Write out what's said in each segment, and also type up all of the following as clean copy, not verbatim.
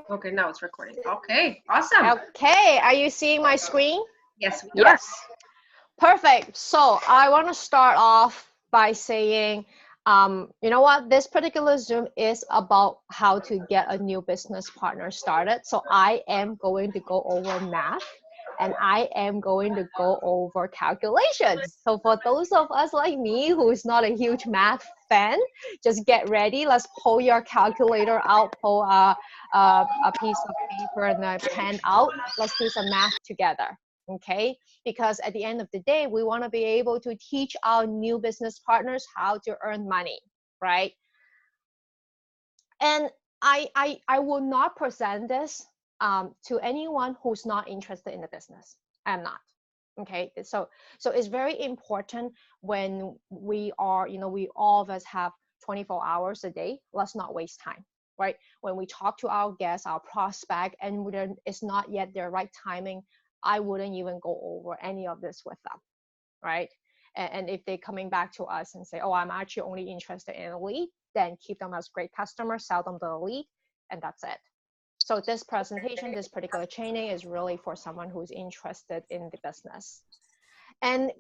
Okay, now it's recording. Okay, awesome. Okay, are you seeing my screen? Yes, we are. Yes. Perfect. So I want to start off by saying, you know what? This particular Zoom is about how to get a new business partner started. So I am going to go over math and I am going to go over calculations. So for those of us like me who's not a huge math fan, just get ready. Let's pull your calculator out, pull a piece of paper and a pen out. Let's do some math together. Okay, because at the end of the day, we want to be able to teach our new business partners how to earn money, right? And I will not present this to anyone who's not interested in the business. I'm not. Okay, so it's very important when we are, we all of us have 24 hours a day. Let's not waste time, right? When we talk to our guests, our prospect, and it's not yet their right timing, I wouldn't even go over any of this with them, right? And if they're coming back to us and say, oh, I'm actually only interested in a lead, then keep them as great customers, sell them the lead, and that's it. So this presentation, this particular training is really for someone who's interested in the business. And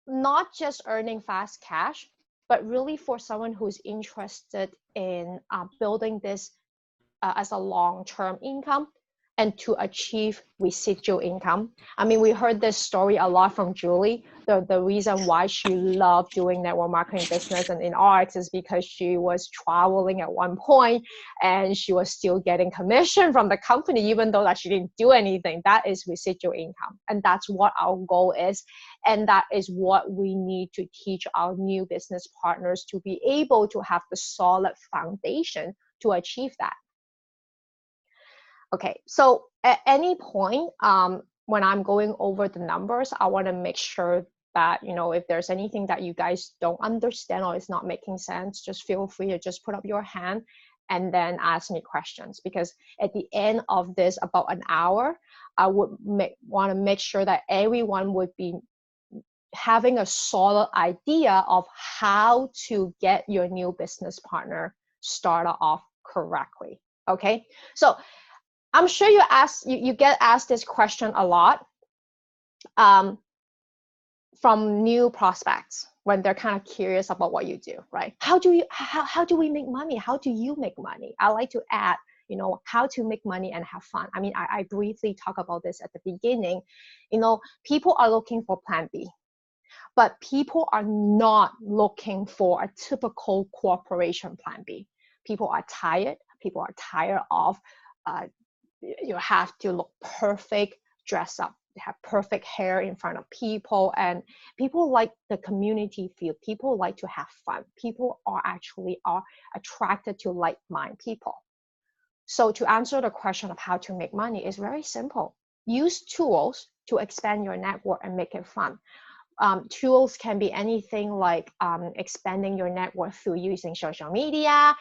not just earning fast cash, but really for someone who's interested in building this as a long-term income and to achieve residual income. I mean, we heard this story a lot from Julie. The reason why she loved doing network marketing business and in RX is because she was traveling at one point and she was still getting commission from the company, even though that she didn't do anything. That is residual income. And that's what our goal is. And that is what we need to teach our new business partners to be able to have the solid foundation to achieve that. Okay, so at any point, when I'm going over the numbers, I want to make sure that, if there's anything that you guys don't understand or is not making sense, just feel free to just put up your hand and then ask me questions. Because at the end of this, about an hour, I would want to make sure that everyone would be having a solid idea of how to get your new business partner started off correctly. Okay, so I'm sure you get asked this question a lot from new prospects when they're kind of curious about what you do, right? How do we make money? How do you make money? I like to add, how to make money and have fun. I mean, I briefly talk about this at the beginning. People are looking for plan B, but people are not looking for a typical corporation plan B. People are tired. People are tired of you have to look perfect, dress up, have perfect hair in front of people, and people like the community feel. People like to have fun. People are attracted to like-minded people. So to answer the question of how to make money is very simple. Use tools to expand your network and make it fun. Tools can be anything like expanding your network through using social media,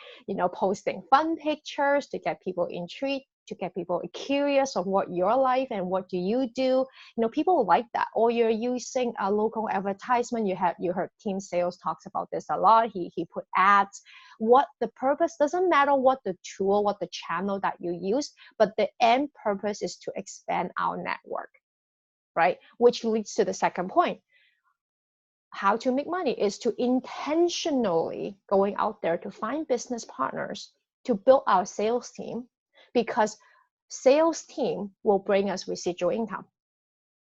posting fun pictures to get people intrigued, to get people curious of what your life and what do you do. People like that. Or you're using a local advertisement. You heard Team Sales talks about this a lot. He put ads. What the purpose doesn't matter what the tool, what the channel that you use, but the end purpose is to expand our network, right? Which leads to the second point. How to make money is to intentionally going out there to find business partners to build our sales team, because sales team will bring us residual income.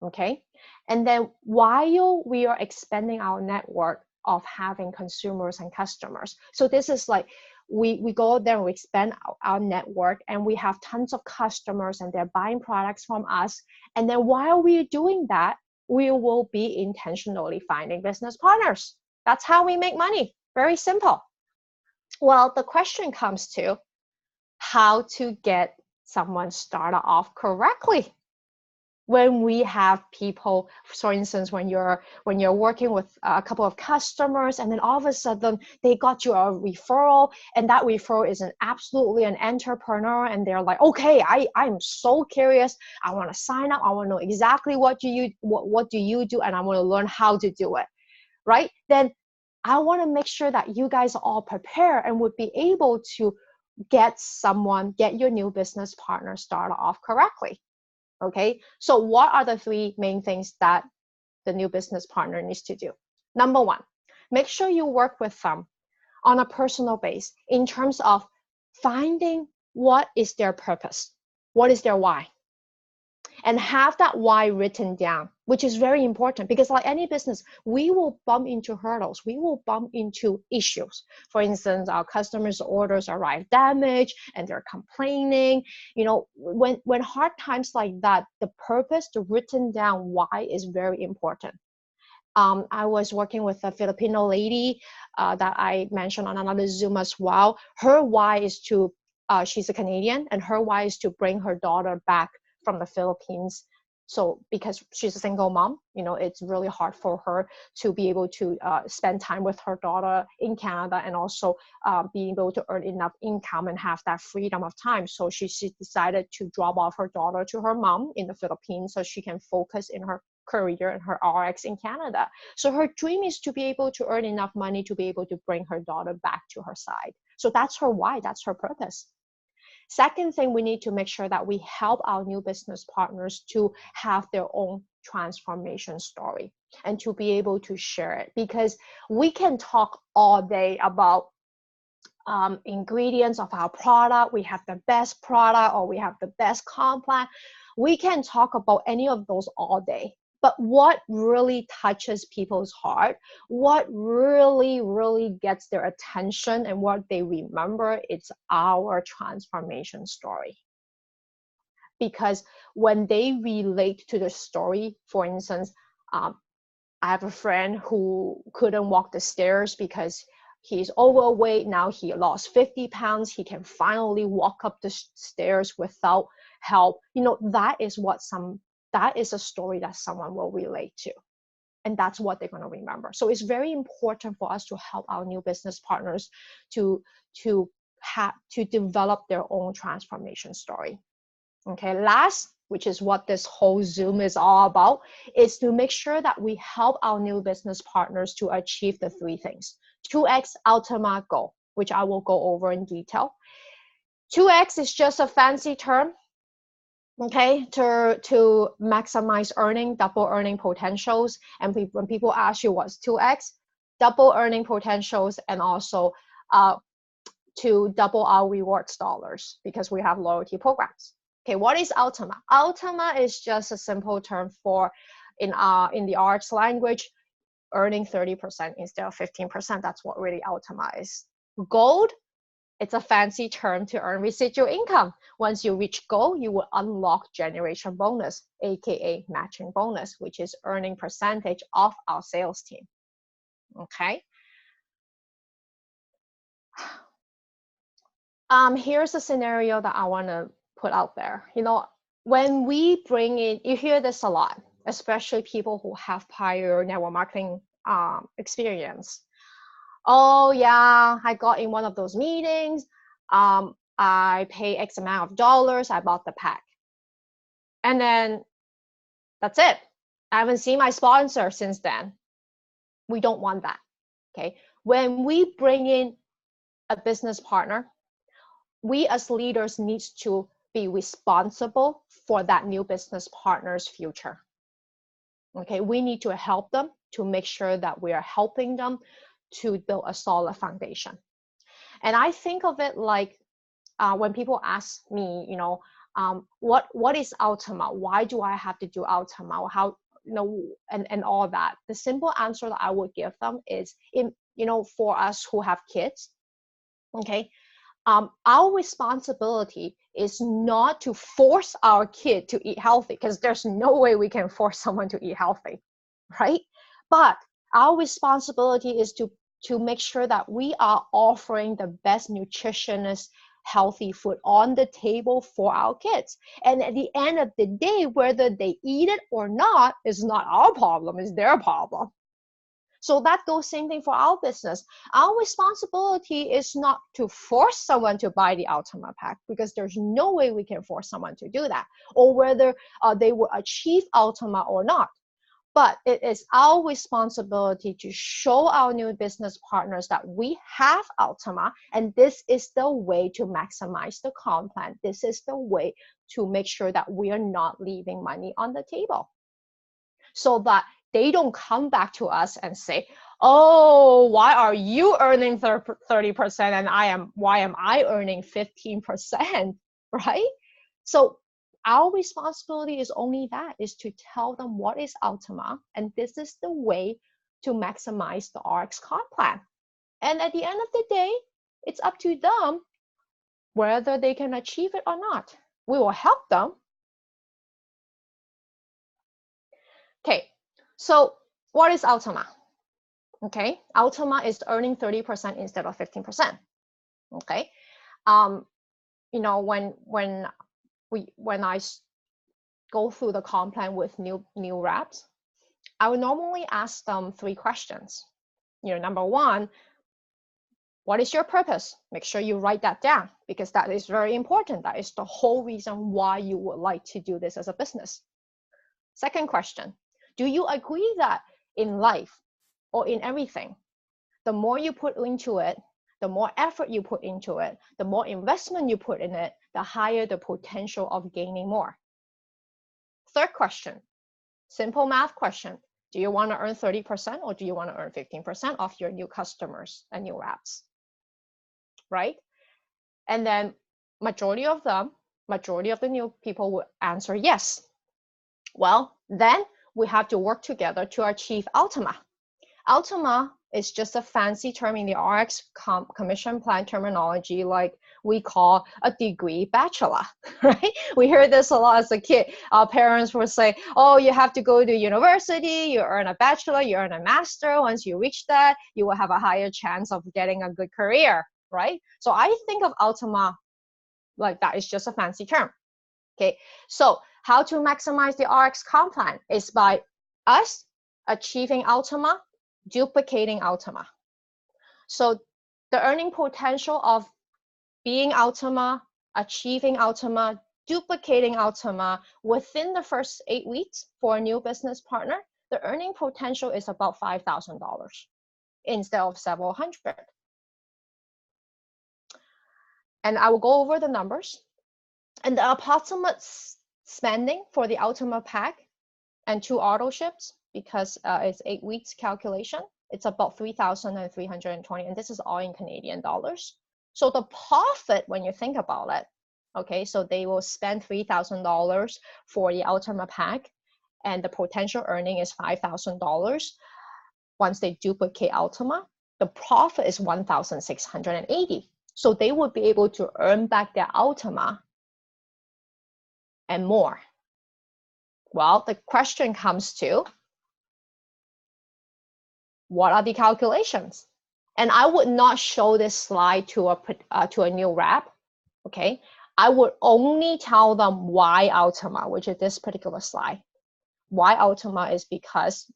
Okay, and then while we are expanding our network of having consumers and customers, so this is like we go there and we expand our network and we have tons of customers and they're buying products from us, and then while we're doing that, we will be intentionally finding business partners. That's how we make money. Very simple. Well, the question comes to how to get someone started off correctly. When we have people, for instance, when you're working with a couple of customers and then all of a sudden they got you a referral, and that referral is absolutely an entrepreneur, and they're like, okay, I'm so curious, I want to sign up, I want to know exactly what do you do, and I want to learn how to do it, right? Then I want to make sure that you guys are all prepared and would be able to get your new business partner started off correctly. Okay, so what are the 3 main things that the new business partner needs to do? Number 1, make sure you work with them on a personal base in terms of finding what is their purpose, what is their why, and have that why written down, which is very important, because like any business, we will bump into hurdles, we will bump into issues. For instance, our customers' orders arrive damaged and they're complaining. You know, when hard times like that, the purpose, the written down why is very important. I was working with a Filipino lady that I mentioned on another Zoom as well. Her why is to, she's a Canadian, and her why is to bring her daughter back from the Philippines. So because she's a single mom, you know, it's really hard for her to be able to spend time with her daughter in Canada, and also being able to earn enough income and have that freedom of time. So she decided to drop off her daughter to her mom in the Philippines so she can focus in her career and her RX in Canada. So her dream is to be able to earn enough money to be able to bring her daughter back to her side. So that's her why, that's her purpose. Second thing, we need to make sure that we help our new business partners to have their own transformation story and to be able to share it, because we can talk all day about ingredients of our product. We have the best product, or we have the best comp plan. We can talk about any of those all day. But what really touches people's heart, what really gets their attention and what they remember, it's our transformation story. Because when they relate to the story, for instance, I have a friend who couldn't walk the stairs because he's overweight. Now he lost 50 pounds. He can finally walk up the stairs without help. You know, that is a story that someone will relate to, and that's what they're going to remember. So it's very important for us to help our new business partners to develop their own transformation story. Okay, last, which is what this whole Zoom is all about, is to make sure that we help our new business partners to achieve the 3 things. 2x Ultima goal, which I will go over in detail. 2x is just a fancy term, okay, to maximize earning, double earning potentials. And when people ask you what's 2x, double earning potentials, and also to double our rewards dollars, because we have loyalty programs. Okay, what is Ultima? Ultima is just a simple term for, in the arts language, earning 30% instead of 15%. That's what really Ultima is. Gold, it's a fancy term to earn residual income. Once you reach goal, you will unlock generation bonus, aka matching bonus, which is earning percentage of our sales team. Okay. Here's a scenario that I want to put out there. You know, when we bring in, you hear this a lot, especially people who have prior network marketing experience. Oh yeah, I got in one of those meetings. I pay X amount of dollars. I bought the pack, and then that's it. I haven't seen my sponsor since then. We don't want that. Okay, when we bring in a business partner, we as leaders need to be responsible for that new business partner's future. Okay, we need to help them to make sure that we are helping them to build a solid foundation. And I think of it like when people ask me, you know, what is Ultima? Why do I have to do Ultima? How, you know, and all that. The simple answer that I would give them is, for us who have kids, okay, our responsibility is not to force our kid to eat healthy, because there's no way we can force someone to eat healthy, right? But our responsibility is to make sure that we are offering the best nutritionist, healthy food on the table for our kids. And at the end of the day, whether they eat it or not is not our problem, it's their problem. So that goes same thing for our business. Our responsibility is not to force someone to buy the Ultima pack, because there's no way we can force someone to do that, or whether they will achieve Ultima or not. But it is our responsibility to show our new business partners that we have Ultima, and this is the way to maximize the comp plan. This is the way to make sure that we are not leaving money on the table, so that they don't come back to us and say, oh, why are you earning 30% and why am I earning 15%, right? So our responsibility is only that, is to tell them what is Ultima, and this is the way to maximize the RX comp plan. And at the end of the day, it's up to them whether they can achieve it or not. We will help them. Okay, so what is Ultima? Okay, Ultima is earning 30% instead of 15%. Okay, you know, when I go through the comp plan with new reps, I would normally ask them 3 questions. You know, number 1, what is your purpose? Make sure you write that down, because that is very important. That is the whole reason why you would like to do this as a business. Second question, do you agree that in life or in everything, the more you put into it, the more effort you put into it, the more investment you put in it, the higher the potential of gaining more? Third question, simple math question. Do you want to earn 30% or do you want to earn 15% of your new customers and new reps? Right? And then majority of the new people will answer yes. Well, then we have to work together to achieve Ultima. Ultima is just a fancy term in the RX commission plan terminology, like we call a degree bachelor, right? We heard this a lot as a kid. Our parents would say, oh, you have to go to university, you earn a bachelor, you earn a master. Once you reach that, you will have a higher chance of getting a good career, right? So I think of Ultima like that is just a fancy term. Okay, so how to maximize the RX comp plan is by us achieving Ultima, duplicating Ultima. So the earning potential of being Ultima, achieving Ultima, duplicating Ultima within the first 8 weeks for a new business partner, the earning potential is about $5,000 instead of several hundred. And I will go over the numbers. And the approximate spending for the Ultima pack and 2 auto ships, because it's 8 weeks calculation, it's about 3,320, and this is all in Canadian dollars. So the profit, when you think about it, okay, so they will spend $3,000 for the Ultima pack, and the potential earning is $5,000. Once they duplicate Ultima, the profit is 1,680. So they will be able to earn back their Ultima and more. Well, the question comes to, what are the calculations? And I would not show this slide to a new rep, okay? I would only tell them why Ultima, which is this particular slide. Why Ultima is because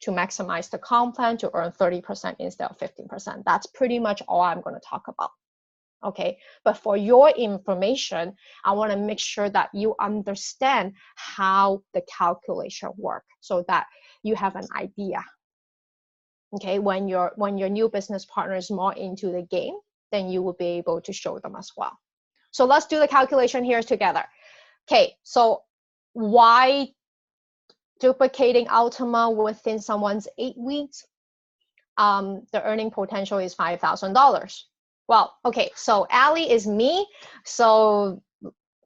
to maximize the comp plan to earn 30% instead of 15%. That's pretty much all I'm going to talk about. Okay, but for your information, I want to make sure that you understand how the calculation works so that you have an idea. Okay, when your new business partner is more into the game, then you will be able to show them as well. So let's do the calculation here together. Okay, so why duplicating Ultima within someone's 8 weeks? The earning potential is $5,000. Well, okay, so Ali is me. So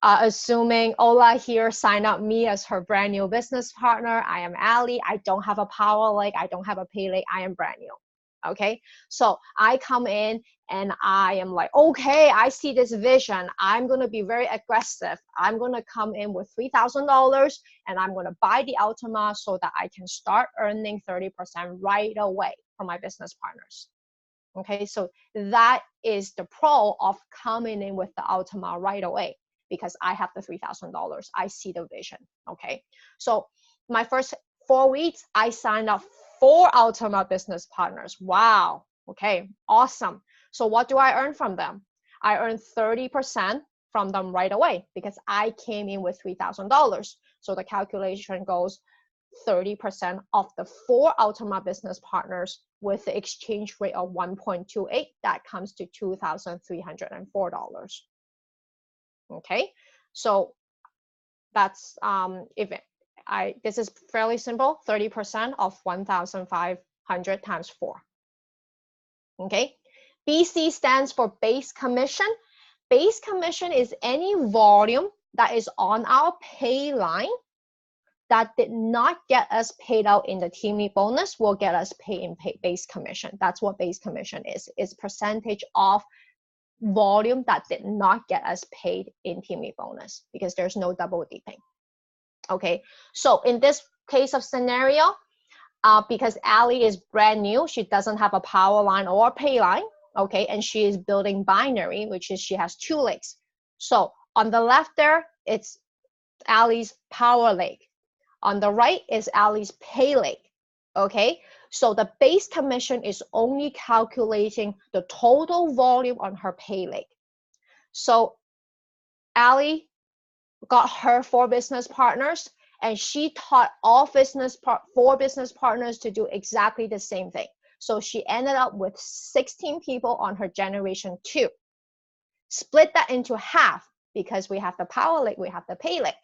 assuming Ola here signed up me as her brand new business partner, I am Ali. I don't have a power leg. I don't have a pay leg. I am brand new. Okay, so I come in and I am like, okay, I see this vision. I'm going to be very aggressive. I'm going to come in with $3,000 and I'm going to buy the Ultima so that I can start earning 30% right away from my business partners. Okay, so that is the pro of coming in with the Ultima right away, because I have the $3,000. I see the vision. Okay, so my first 4 weeks, I signed up 4 Ultima business partners. Wow. Okay, awesome. So what do I earn from them? I earn 30% from them right away because I came in with $3,000. So the calculation goes 30% of the 4 Ultima business partners with the exchange rate of 1.28, that comes to $2,304. Okay, so that's this is fairly simple. 30% of 1,500 times 4. Okay, BC stands for base commission. Base commission is any volume that is on our pay line that did not get us paid out in the team lead bonus will get us paid in base commission. That's what base commission is. It's percentage of volume that did not get us paid in team lead bonus, because there's no double dipping. Okay, so in this case of scenario, because Ali is brand new, she doesn't have a power line or a pay line, okay, and she is building binary, which is she has 2 legs. So on the left there, it's Ali's power leg. On the right is Ali's pay leg, okay? So the base commission is only calculating the total volume on her pay leg. So Ali got her 4 business partners, and she taught all 4 business partners to do exactly the same thing. So she ended up with 16 people on her generation 2. Split that into half, because we have the power leg, we have the pay leg,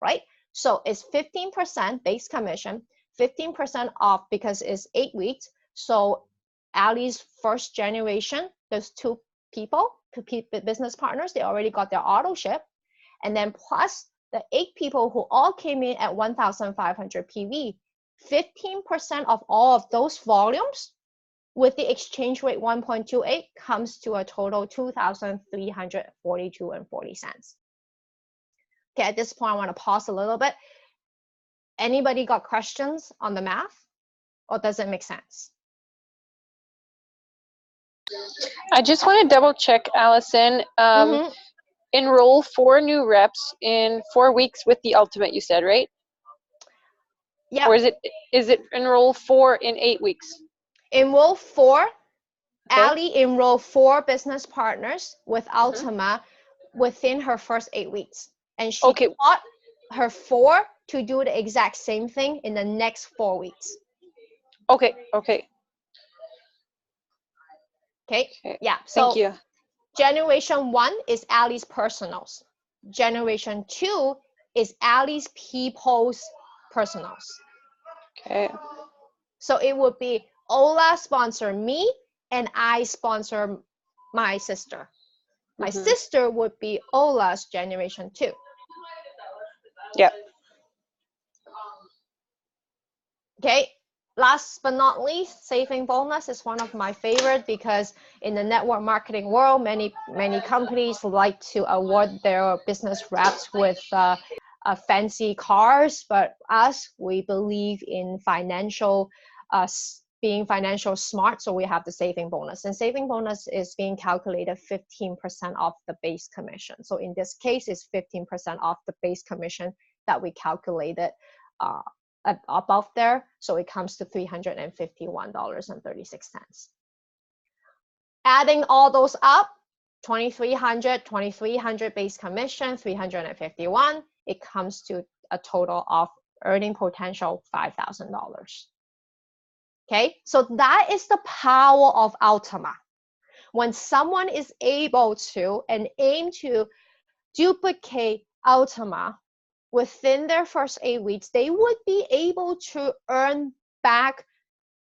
right? So it's 15% base commission, 15% off because it's 8 weeks. So Ali's first generation, there's 2 people, 2 business partners, they already got their auto ship. And then plus the 8 people who all came in at 1,500 PV, 15% of all of those volumes with the exchange rate 1.28 comes to a total 2,342.40 cents. Okay, at this point, I want to pause a little bit. Anybody got questions on the math, or does it make sense? I just want to double check, Allison. Enroll 4 new reps in 4 weeks with the ultimate, you said, right? Yeah. Or is it enroll 4 in 8 weeks? Enroll 4. Okay. Ali enrolled 4 business partners with Ultima within her first 8 weeks. And she taught her 4 to do the exact same thing in the next 4 weeks. Okay. Yeah. So thank you. Generation 1 is Ali's personals. Generation 2 is Ali's people's personals. Okay. So it would be Ola sponsor me, and I sponsor my sister. My sister would be Ola's generation 2. Yeah. Okay. Last but not least, saving bonus is one of my favorite, because in the network marketing world, many companies like to award their business reps with fancy cars, but us, we believe in being financial smart, so we have the saving bonus. And saving bonus is being calculated 15% off the base commission. So in this case, it's 15% off the base commission that we calculated above there, so it comes to $351.36. Adding all those up, 2,300 base commission, 351, it comes to a total of earning potential $5,000. Okay, so that is the power of Ultima. When someone is able to and aim to duplicate Ultima within their first 8 weeks, they would be able to earn back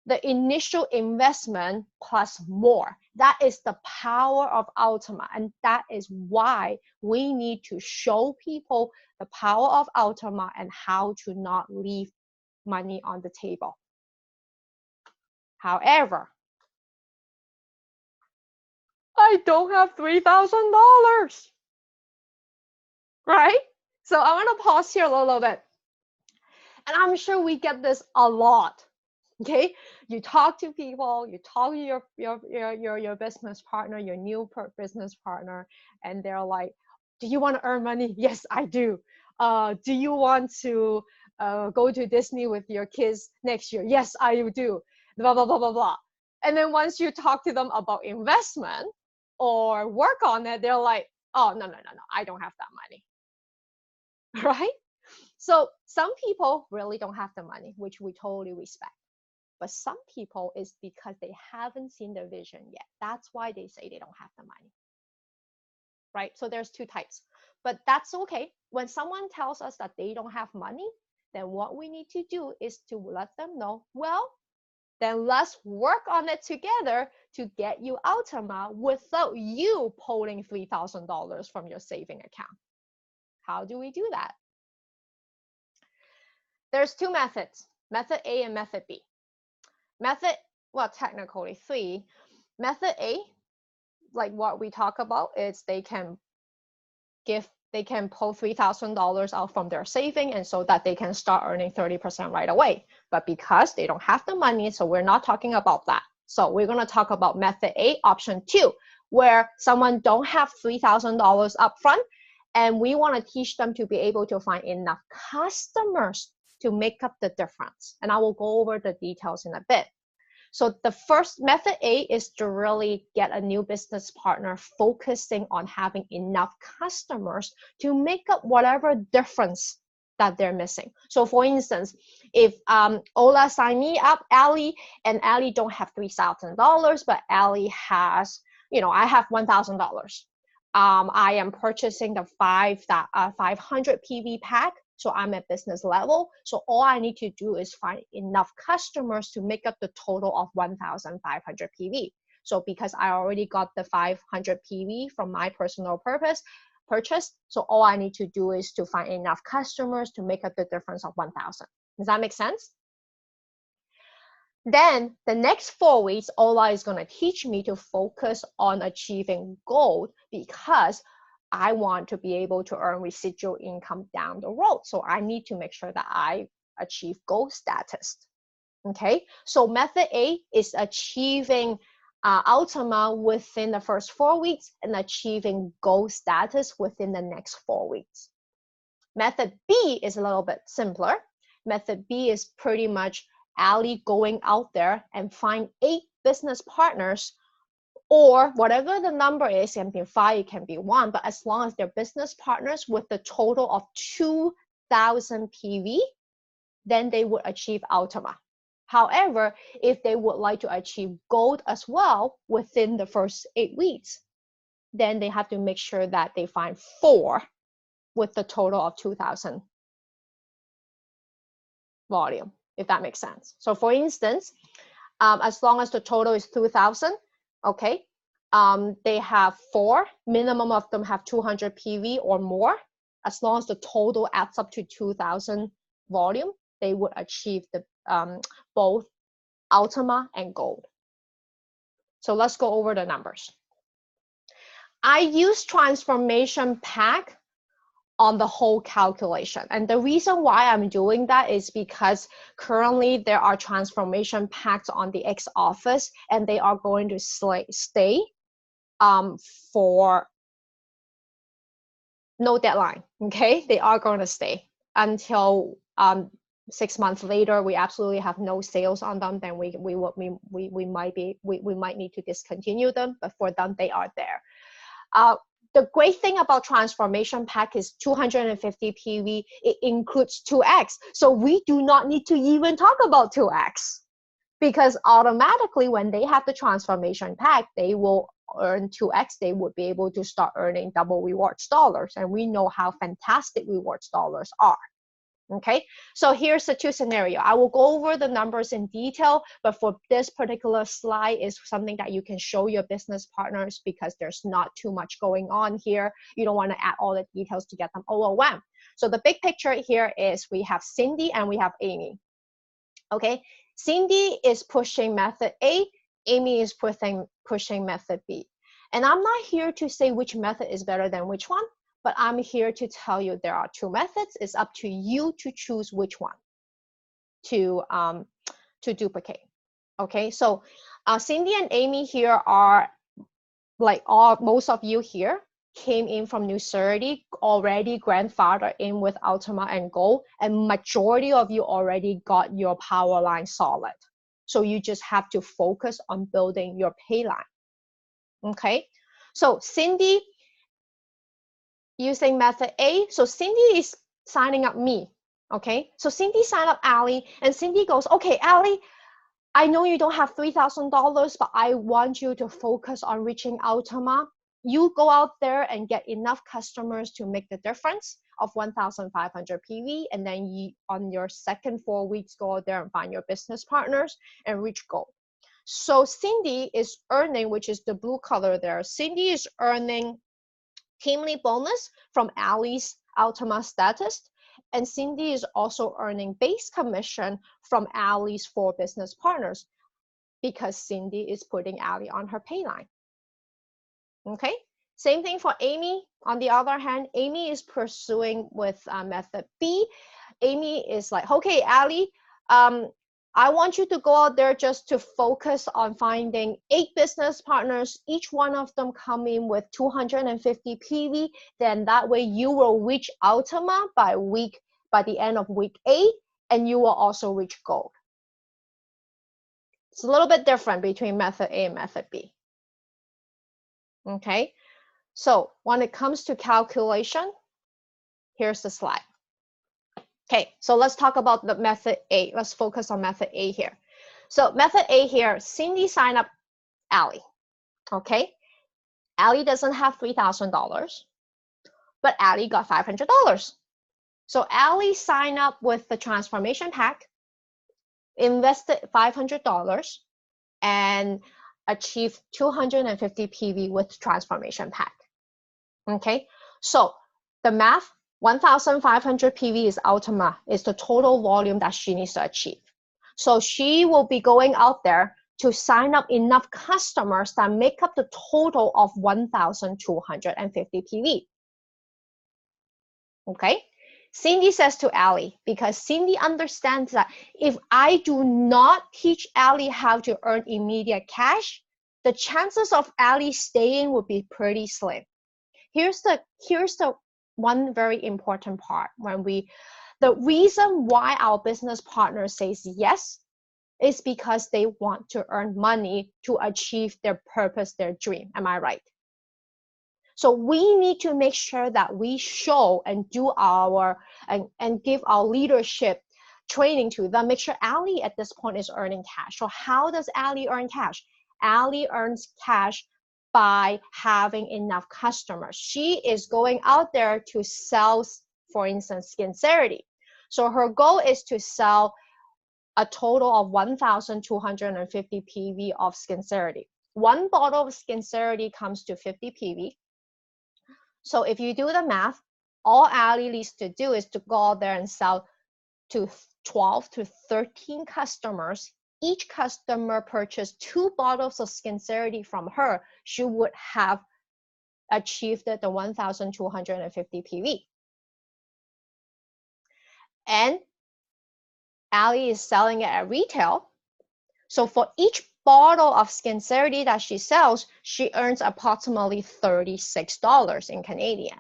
the initial investment plus more. That is the power of Ultima, and that is why we need to show people the power of Ultima and how to not leave money on the table. However, I don't have $3,000, right? So I want to pause here a little bit. And I'm sure we get this a lot. Okay, you talk to people, you talk to your business partner, your new business partner, and they're like, "Do you want to earn money?" "Yes, I do." "Do you want to go to Disney with your kids next year?" "Yes, I do." Blah blah blah blah blah. And then once you talk to them about investment or work on it, they're like, "Oh no, I don't have that money." Right? So some people really don't have the money, which we totally respect. But some people is because they haven't seen the vision yet. That's why they say they don't have the money. Right? So there's two types. But that's okay. When someone tells us that they don't have money, then what we need to do is to let them know, well, then let's work on it together to get you Ultima without you pulling $3,000 from your saving account. How do we do that? There's two methods, method A and method B. Method, well, technically three. Method A, like what we talk about, is they can pull $3,000 out from their saving, and so that they can start earning 30% right away. But because they don't have the money, so we're not talking about that. So we're going to talk about method A, option 2, where someone don't have $3,000 up front, and we want to teach them to be able to find enough customers to make up the difference. And I will go over the details in a bit. So the first method A is to really get a new business partner focusing on having enough customers to make up whatever difference that they're missing. So for instance, if Ola signed me up, Ali, and Ali don't have $3,000, but Ali has, I have $1,000. I am purchasing the 500 PV pack. So I'm at business level. So all I need to do is find enough customers to make up the total of 1,500 PV. So because I already got the 500 PV from my personal purchase, so all I need to do is to find enough customers to make up the difference of 1,000. Does that make sense? Then the next 4 weeks, Ola is going to teach me to focus on achieving gold, because I want to be able to earn residual income down the road. So I need to make sure that I achieve gold status. Okay, so method A is achieving Ultima within the first 4 weeks and achieving gold status within the next 4 weeks. Method B is a little bit simpler. Method B is pretty much Ali going out there and find 8 business partners, or whatever the number is. It can be 5, it can be 1, but as long as they're business partners with the total of 2,000 PV, then they would achieve Ultima. However, if they would like to achieve gold as well within the first 8 weeks, then they have to make sure that they find 4 with the total of 2,000 volume, if that makes sense. So for instance, as long as the total is 2,000, okay, they have 4, minimum of them have 200 PV or more. As long as the total adds up to 2,000 volume, they would achieve the both Ultima and gold. So let's go over the numbers. I use transformation pack on the whole calculation. And the reason why I'm doing that is because currently there are transformation packs on the X office, and they are going to stay for no deadline. Okay, they are going to stay until 6 months later. We absolutely have no sales on them, then we might need to discontinue them. But for them, they are there. The great thing about transformation pack is 250 PV, it includes 2X. So we do not need to even talk about 2X, because automatically when they have the transformation pack, they will earn 2X. They would be able to start earning double rewards dollars. And we know how fantastic rewards dollars are. Okay, so here's the 2 scenario. I will go over the numbers in detail, but for this particular slide is something that you can show your business partners, because there's not too much going on here. You don't want to add all the details to get them overwhelmed. So the big picture here is we have Cindy and we have Amy. Okay, Cindy is pushing method A, Amy is pushing method B. And I'm not here to say which method is better than which one, but I'm here to tell you there are 2 methods. It's up to you to choose which one to duplicate. Okay, so Cindy and Amy here are like most of you here came in from New Jersey, already grandfathered in with Ultima and Gold, and majority of you already got your power line solid. So you just have to focus on building your pay line. Okay, so Cindy, using method A. So Cindy is signing up me. Okay, so Cindy signed up Allie, and Cindy goes, okay, Allie, I know you don't have $3,000, but I want you to focus on reaching Ultima. You go out there and get enough customers to make the difference of 1,500 PV, and then you, on your second 4 weeks, go out there and find your business partners and reach goal. So Cindy is earning, which is the blue color there, Cindy is earning team lead bonus from Allie's Ultima status, and Cindy is also earning base commission from Allie's 4 business partners because Cindy is putting Allie on her pay line. Okay, same thing for Amy. On the other hand, Amy is pursuing with method B. Amy is like, okay, Allie, I want you to go out there just to focus on finding 8 business partners, each one of them coming with 250 PV. Then that way you will reach Ultima by the end of week 8, and you will also reach gold. It's a little bit different between method A and method B. Okay, so when it comes to calculation, here's the slide. Okay, so let's talk about the method A. Let's focus on method A here. So method A here, Cindy signed up Allie. Okay, Allie doesn't have $3,000, but Allie got $500. So Allie signed up with the transformation pack, invested $500, and achieved 250 PV with transformation pack. Okay, so the math, 1,500 PV is Ultima, is the total volume that she needs to achieve. So she will be going out there to sign up enough customers that make up the total of 1,250 PV. Okay, Cindy says to Allie, because Cindy understands that if I do not teach Allie how to earn immediate cash, the chances of Allie staying would be pretty slim. Here's the one very important part. The reason why our business partner says yes is because they want to earn money to achieve their purpose, their dream. Am I right? So we need to make sure that we show and do and give our leadership training to them. Make sure Allie at this point is earning cash. So how does Allie earn cash? Allie earns cash by having enough customers. She is going out there to sell, for instance, Skincerity. So her goal is to sell a total of 1,250 PV of Skincerity. One bottle of Skincerity comes to 50 PV. So if you do the math, all Allie needs to do is to go out there and sell to 12 to 13 customers. Each customer purchased 2 bottles of Skincerity from her, she would have achieved the 1,250 PV. And Allie is selling it at retail. So for each bottle of Skincerity that she sells, she earns approximately $36 in Canadian.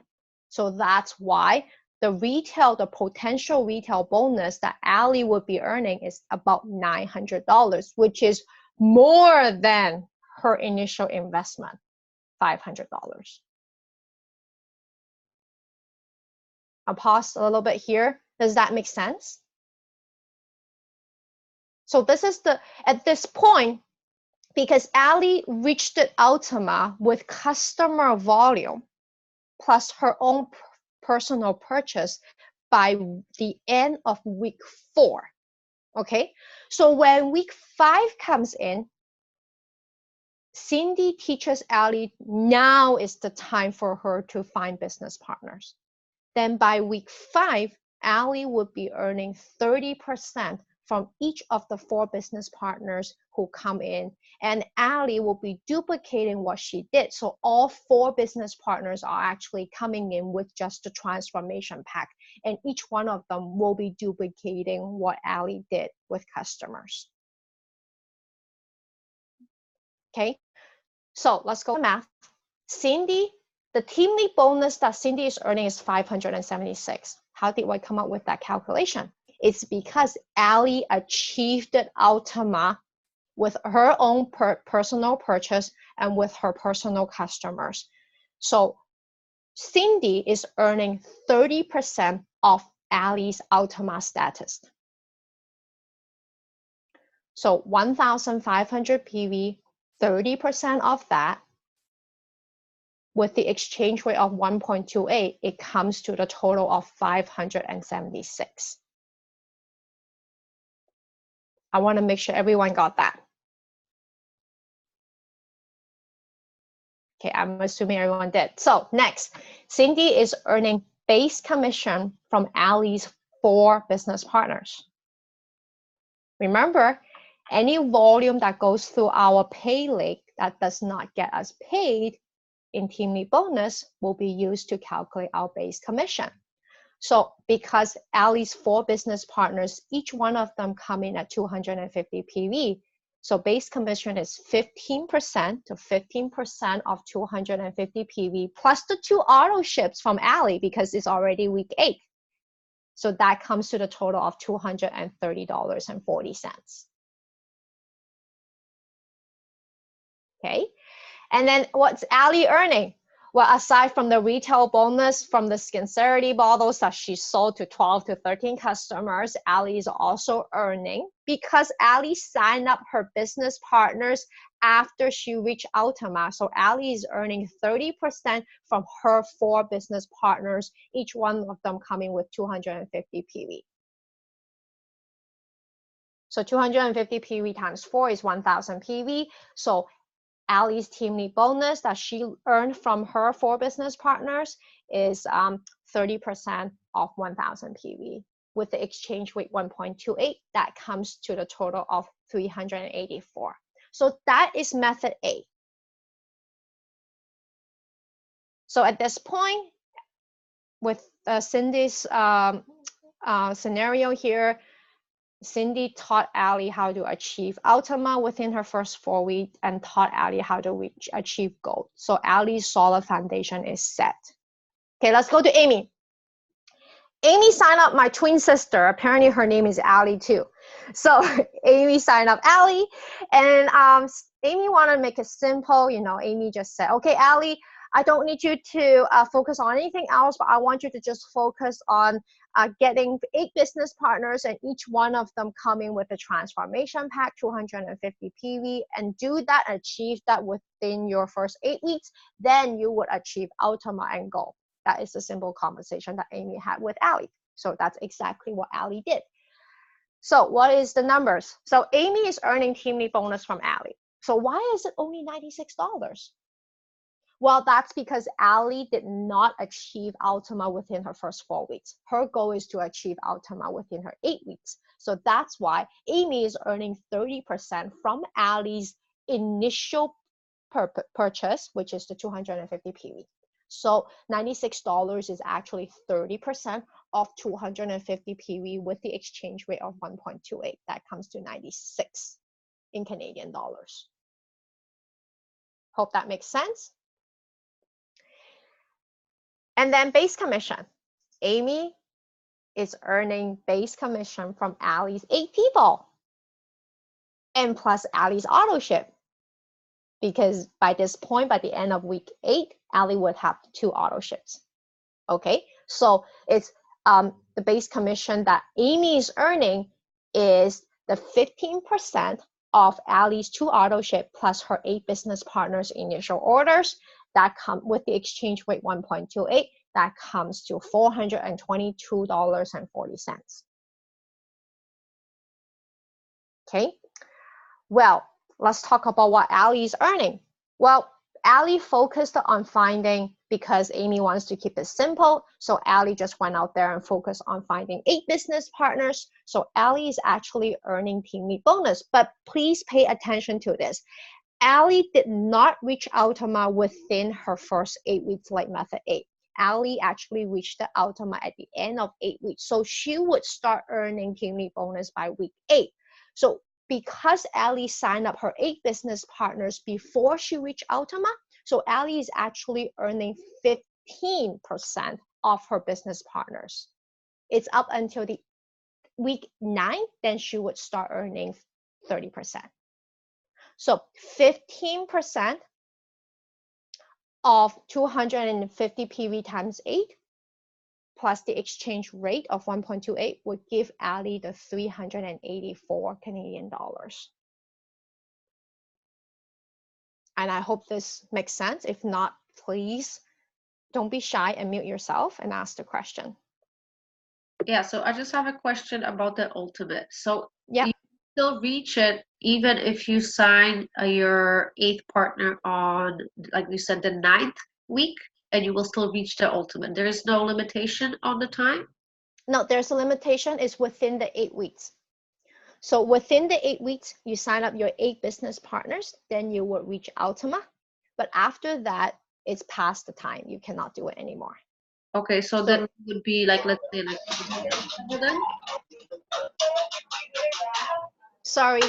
So that's why the potential retail bonus that Allie would be earning is about $900, which is more than her initial investment, $500. I'll pause a little bit here. Does that make sense? So this is at this point, because Allie reached the Ultima with customer volume plus her own personal purchase by the end of week 4. Okay, so when week 5 comes in, Cindy teaches Allie now is the time for her to find business partners. Then by week 5, Allie would be earning 30% from each of the 4 business partners who come in, and Allie will be duplicating what she did. So all 4 business partners are actually coming in with just the transformation pack, and each one of them will be duplicating what Allie did with customers. Okay, so let's go to math. Cindy, the team lead bonus that Cindy is earning is 576. How did I come up with that calculation? It's because Allie achieved the Ultima with her own personal purchase and with her personal customers. So Cindy is earning 30% of Ali's Ultima status. So 1,500 PV, 30% of that, with the exchange rate of 1.28, it comes to the total of 576. I want to make sure everyone got that. Okay, I'm assuming everyone did. So next, Cindy is earning base commission from Ali's 4 business partners. Remember, any volume that goes through our pay lake that does not get us paid in team lead bonus will be used to calculate our base commission. So because Ali's 4 business partners, each one of them come in at 250 PV, so base commission is 15% to 15% of 250 PV plus the 2 auto ships from Ali because it's already week 8. So that comes to the total of $230.40. Okay, and then what's Ali earning? Well, aside from the retail bonus from the Sincerity bottles that she sold to 12 to 13 customers, Ali is also earning, because Ali signed up her business partners after she reached Ultima. So Ali is earning 30% from her 4 business partners, each one of them coming with 250 PV. So 250 PV times 4 is 1,000 PV. So Ali's team lead bonus that she earned from her 4 business partners is 30% of 1,000 PV. With the exchange rate 1.28, that comes to the total of 384. So that is method A. So at this point, with Cindy's scenario here, Cindy taught Ali how to achieve Ultima within her first 4 weeks and taught Ali how to achieve gold. So Ali's solid foundation is set. Okay, let's go to Amy. Amy signed up my twin sister. Apparently her name is Ali too. So Amy signed up Ali, and Amy wanted to make it simple. You know, Amy just said, okay, Ali, I don't need you to focus on anything else, but I want you to just focus on getting 8 business partners and each one of them coming with a transformation pack, 250 PV, and do that, achieve that within your first 8 weeks. Then you would achieve Ultima and gold. That is the simple conversation that Amy had with Ali. So that's exactly what Ali did. So what is the numbers? So Amy is earning team lead bonus from Ali. So why is it only $96? Well, that's because Ali did not achieve Ultima within her first 4 weeks. Her goal is to achieve Ultima within her 8 weeks. So that's why Amy is earning 30% from Ali's initial purchase, which is the 250 PV. So $96 is actually 30% of 250 PV with the exchange rate of 1.28. That comes to 96 in Canadian dollars. Hope that makes sense. And then base commission. Amy is earning base commission from Ali's 8 people and plus Ali's auto ship. Because by this point, by the end of week 8, Ali would have 2 auto ships. Okay, so it's the base commission that Amy is earning is the 15% of Ali's 2 auto ship plus her 8 business partners' initial orders. That come with the exchange rate 1.28. That comes to $422.40. Okay, well, let's talk about what Ali is earning. Well, Ali focused on finding, because Amy wants to keep it simple, so Ali just went out there and focused on finding 8 business partners. So Ali is actually earning team lead bonus, but please pay attention to this. Ali did not reach Ultima within her first 8 weeks like method 8. Ali actually reached the Ultima at the end of 8 weeks. So she would start earning team lead bonus by week 8. So because Ali signed up her 8 business partners before she reached Ultima, so Ali is actually earning 15% of her business partners. It's up until the week 9, then she would start earning 30%. So 15% of 250 PV times 8 plus the exchange rate of 1.28 would give Ali the 384 Canadian dollars. And I hope this makes sense. If not, please don't be shy and mute yourself and ask the question. Yeah, so I just have a question about the ultimate. So yeah, you still reach it even if you sign your 8th partner on, like you said, the 9th week, and you will still reach the ultimate. There is no limitation on the time? No, there's a limitation. It's within the 8 weeks. So within the 8 weeks, you sign up your 8 business partners, then you will reach Ultima. But after that, it's past the time. You cannot do it anymore. Okay, so then it would be like, let's say, like then? Sorry,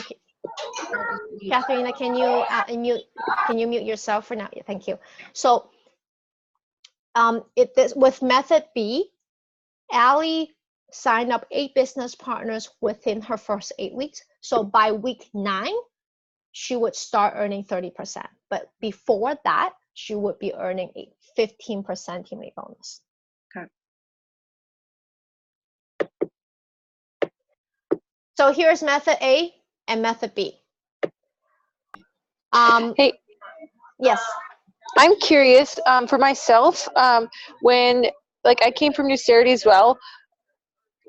Katharina, can you mute yourself for now? Yeah, thank you. So with method B, Ali signed up 8 business partners within her first 8 weeks. So by week 9, she would start earning 30%. But before that, she would be earning a 15% teammate bonus. Okay. So here's method A and method B. Hey. Yes. I'm curious, for myself, when, like, I came from Nucerity as well,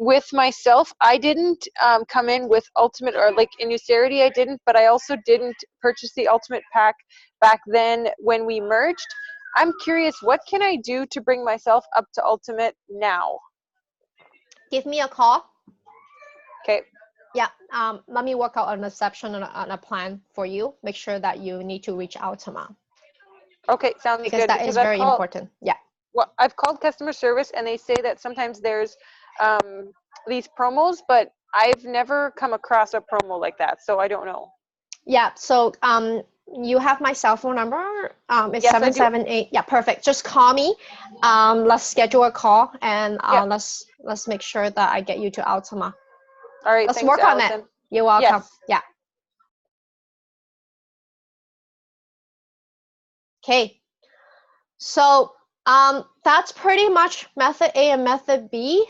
with myself, I didn't come in with Ultimate, or like in Nucerity I didn't, but I also didn't purchase the Ultimate pack back then when we merged. I'm curious, what can I do to bring myself up to Ultimate now? Give me a call. Okay. Yeah, let me work out an exception on a plan for you. Make sure that you need to reach Ultima. Okay, sounds because good. That is very important. Yeah. Well, I've called customer service and they say that sometimes there's these promos, but I've never come across a promo like that, so I don't know. Yeah, so you have my cell phone number. It's yes, 778. Yeah, perfect. Just call me. Let's schedule a call and let's make sure that I get you to Ultima. All right, let's thanks, work Allison. on it. You're welcome. Yes. Yeah. Okay. So that's pretty much method A and method B.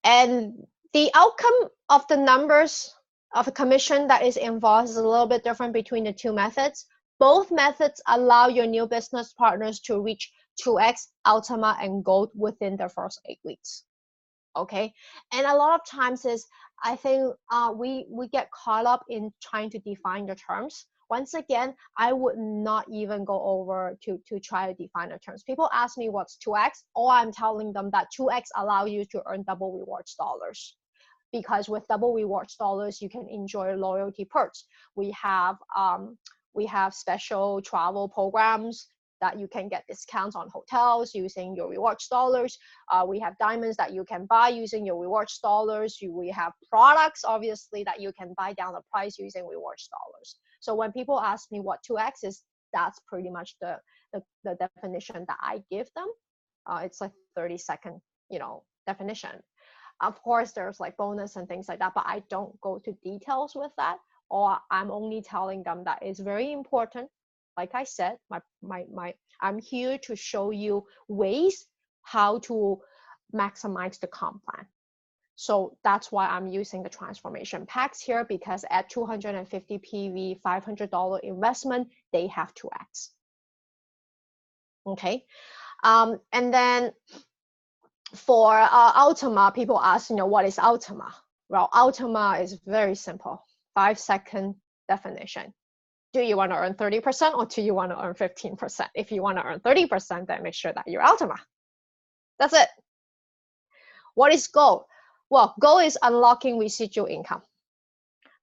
And the outcome of the numbers of a commission that is involved is a little bit different between the 2 methods. Both methods allow your new business partners to reach 2x, Ultima, and Gold within their first 8 weeks. Okay, and a lot of times I think we get caught up in trying to define the terms. Once again, I would not even go over to try to define the terms. People ask me what's 2x, or I'm telling them that 2x allow you to earn double rewards dollars. Because with double rewards dollars, you can enjoy loyalty perks. We have special travel programs that you can get discounts on hotels using your rewards dollars. We have diamonds that you can buy using your rewards dollars. We have products, obviously, that you can buy down the price using rewards dollars. So when people ask me what 2x is, that's pretty much the definition that I give them. It's like 30-second, definition. Of course, there's like bonus and things like that, but I don't go to details with that. Or I'm only telling them that it's very important. Like I said, I'm here to show you ways how to maximize the comp plan. So that's why I'm using the transformation packs here, because at 250 PV, $500 investment, they have 2x. Okay, and then for Ultima, people ask, what is Ultima? Well, Ultima is very simple, 5-second definition. Do you want to earn 30% or do you want to earn 15%? If you want to earn 30%, then make sure that you're Ultima. That's it. What is goal? Well, goal is unlocking residual income,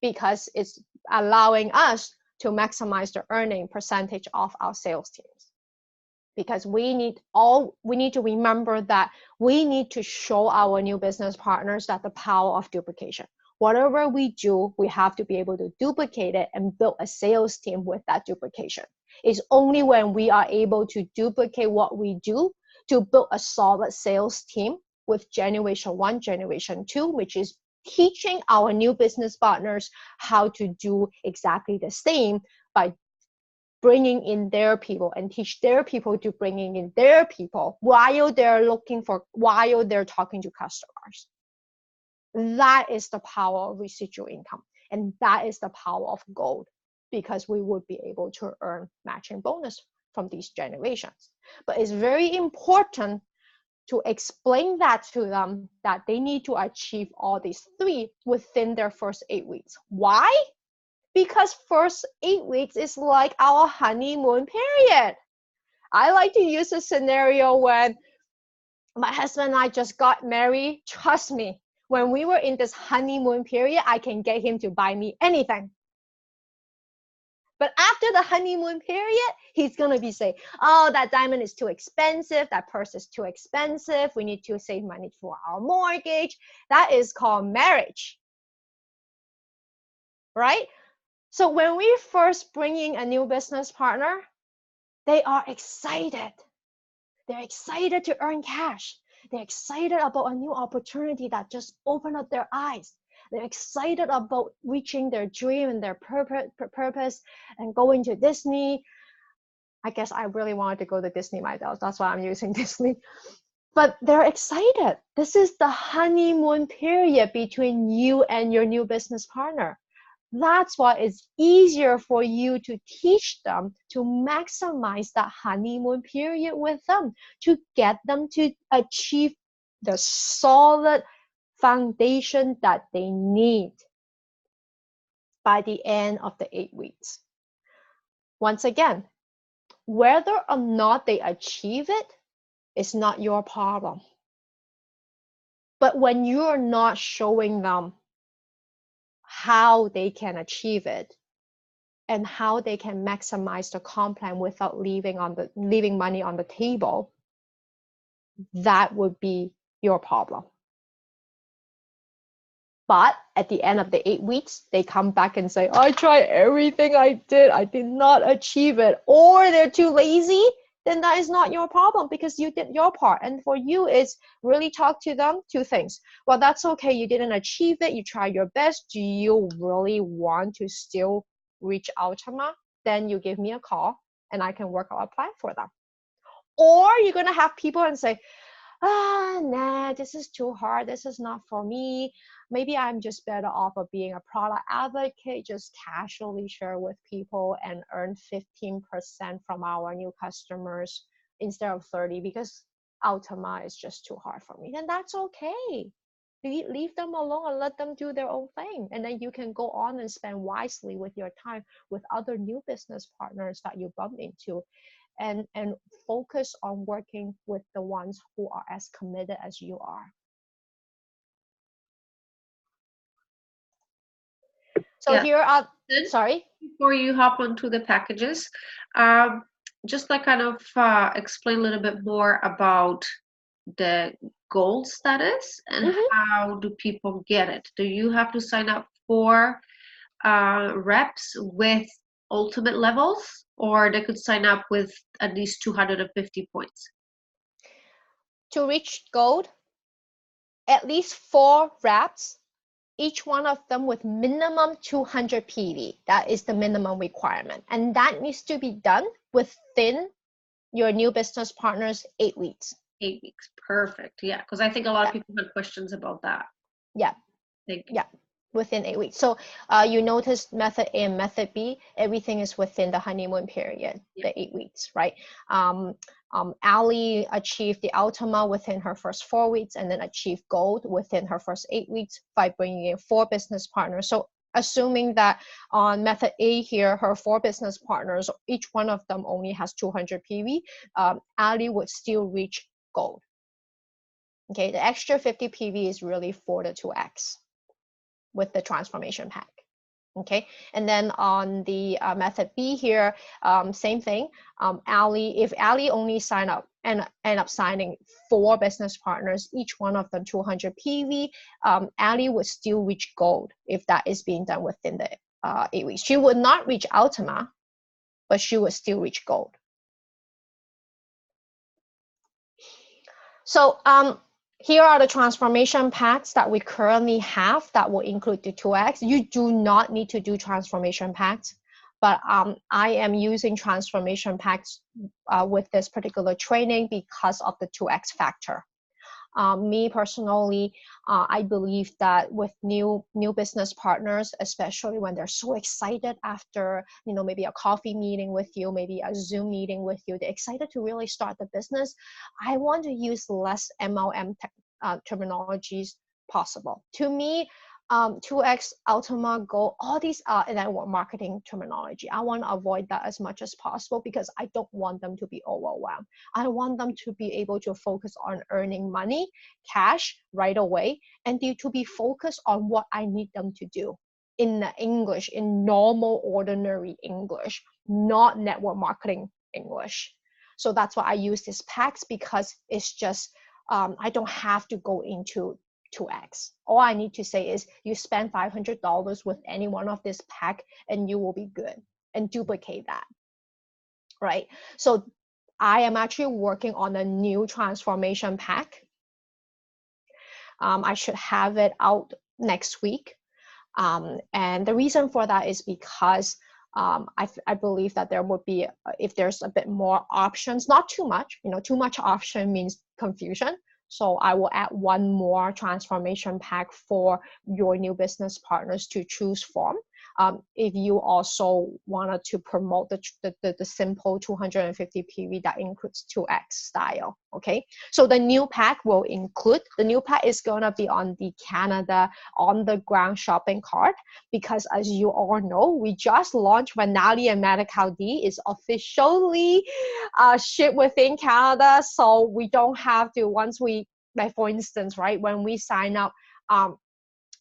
because it's allowing us to maximize the earning percentage of our sales teams. Because we need to remember that we need to show our new business partners that the power of duplication. Whatever we do, we have to be able to duplicate it and build a sales team with that duplication. It's only when we are able to duplicate what we do to build a solid sales team with generation 1, generation 2, which is teaching our new business partners how to do exactly the same by bringing in their people and teach their people to bringing in their people while they're talking to customers. That is the power of residual income. And that is the power of gold, because we would be able to earn matching bonus from these generations. But it's very important to explain that to them, that they need to achieve all these three within their first 8 weeks. Why? Because first 8 weeks is like our honeymoon period. I like to use a scenario when my husband and I just got married. Trust me, when we were in this honeymoon period, I can get him to buy me anything. But after the honeymoon period, he's going to be saying, oh, that diamond is too expensive. That purse is too expensive. We need to save money for our mortgage. That is called marriage, right? So when we first bring in a new business partner, they are excited. They're excited to earn cash. They're excited about a new opportunity that just opened up their eyes. They're excited about reaching their dream and their purpose and going to Disney. I guess I really wanted to go to Disney myself. That's why I'm using Disney. But they're excited. This is the honeymoon period between you and your new business partner. That's why it's easier for you to teach them to maximize that honeymoon period with them, to get them to achieve the solid foundation that they need by the end of the 8 weeks. Once again, whether or not they achieve it is not your problem. But when you are not showing them how they can achieve it and how they can maximize the comp plan without leaving money on the table, that would be your problem. But at the end of the 8 weeks, they come back and say, I tried everything I did not achieve it, or they're too lazy, then that is not your problem, because you did your part. And for you, it's really talk to them, 2 things. Well, that's okay, you didn't achieve it, you tried your best. Do you really want to still reach Ultima? Then you give me a call and I can work out a plan for them. Or you're going to have people and say, nah, this is too hard, this is not for me. Maybe I'm just better off of being a product advocate, just casually share with people and earn 15% from our new customers instead of 30, because Ultima is just too hard for me. Then that's okay. Leave them alone and let them do their own thing. And then you can go on and spend wisely with your time with other new business partners that you bump into, and focus on working with the ones who are as committed as you are. So yeah. Here are, sorry? Before you hop onto the packages, just like kind of explain a little bit more about the gold status and how do people get it? Do you have to sign up for reps with ultimate levels, or they could sign up with at least 250 points? To reach gold, at least 4 reps, each one of them with minimum 200 PV. That is the minimum requirement. And that needs to be done within your new business partner's 8 weeks. 8 weeks, perfect. Yeah, because I think a lot of people had questions about that. Yeah. Yeah, within 8 weeks. So you notice method A and method B, everything is within the honeymoon period, the 8 weeks, right? Ali achieved the Ultima within her first 4 weeks, and then achieved gold within her first 8 weeks by bringing in 4 business partners. So assuming that on method A here, her 4 business partners, each one of them only has 200 PV, Ali would still reach gold. Okay, the extra 50 PV is really for the 2X with the transformation pack. Okay, and then on the method B here, same thing. If Ali only sign up and end up signing 4 business partners, each one of them 200 PV, Ali would still reach gold if that is being done within the 8 weeks. She would not reach Ultima, but she would still reach gold. So here are the transformation packs that we currently have that will include the 2X. You do not need to do transformation packs, but I am using transformation packs with this particular training because of the 2x factor. Me personally, I believe that with new business partners, especially when they're so excited after, maybe a coffee meeting with you, maybe a Zoom meeting with you, they're excited to really start the business. I want to use less MLM terminologies possible. To me, 2x, Ultima, Go, all these are network marketing terminology. I want to avoid that as much as possible because I don't want them to be overwhelmed. I want them to be able to focus on earning money, cash right away, and to be focused on what I need them to do in English, in normal, ordinary English, not network marketing English. So that's why I use these packs, because it's just, I don't have to go into 2x. All I need to say is you spend $500 with any one of this pack and you will be good, and duplicate that, right? So I am actually working on a new transformation pack. I should have it out next week. And the reason for that is because I believe that there would be, if there's a bit more options, not too much, too much option means confusion. So I will add one more transformation pack for your new business partners to choose from. If you also wanted to promote the simple 250 PV that includes 2x style, okay? So the new pack will include, the new pack is gonna be on the Canada on the ground shopping cart, because as you all know, we just launched Vanali and Medical D is officially shipped within Canada. So we don't have to, once we, like for instance, right, when we sign up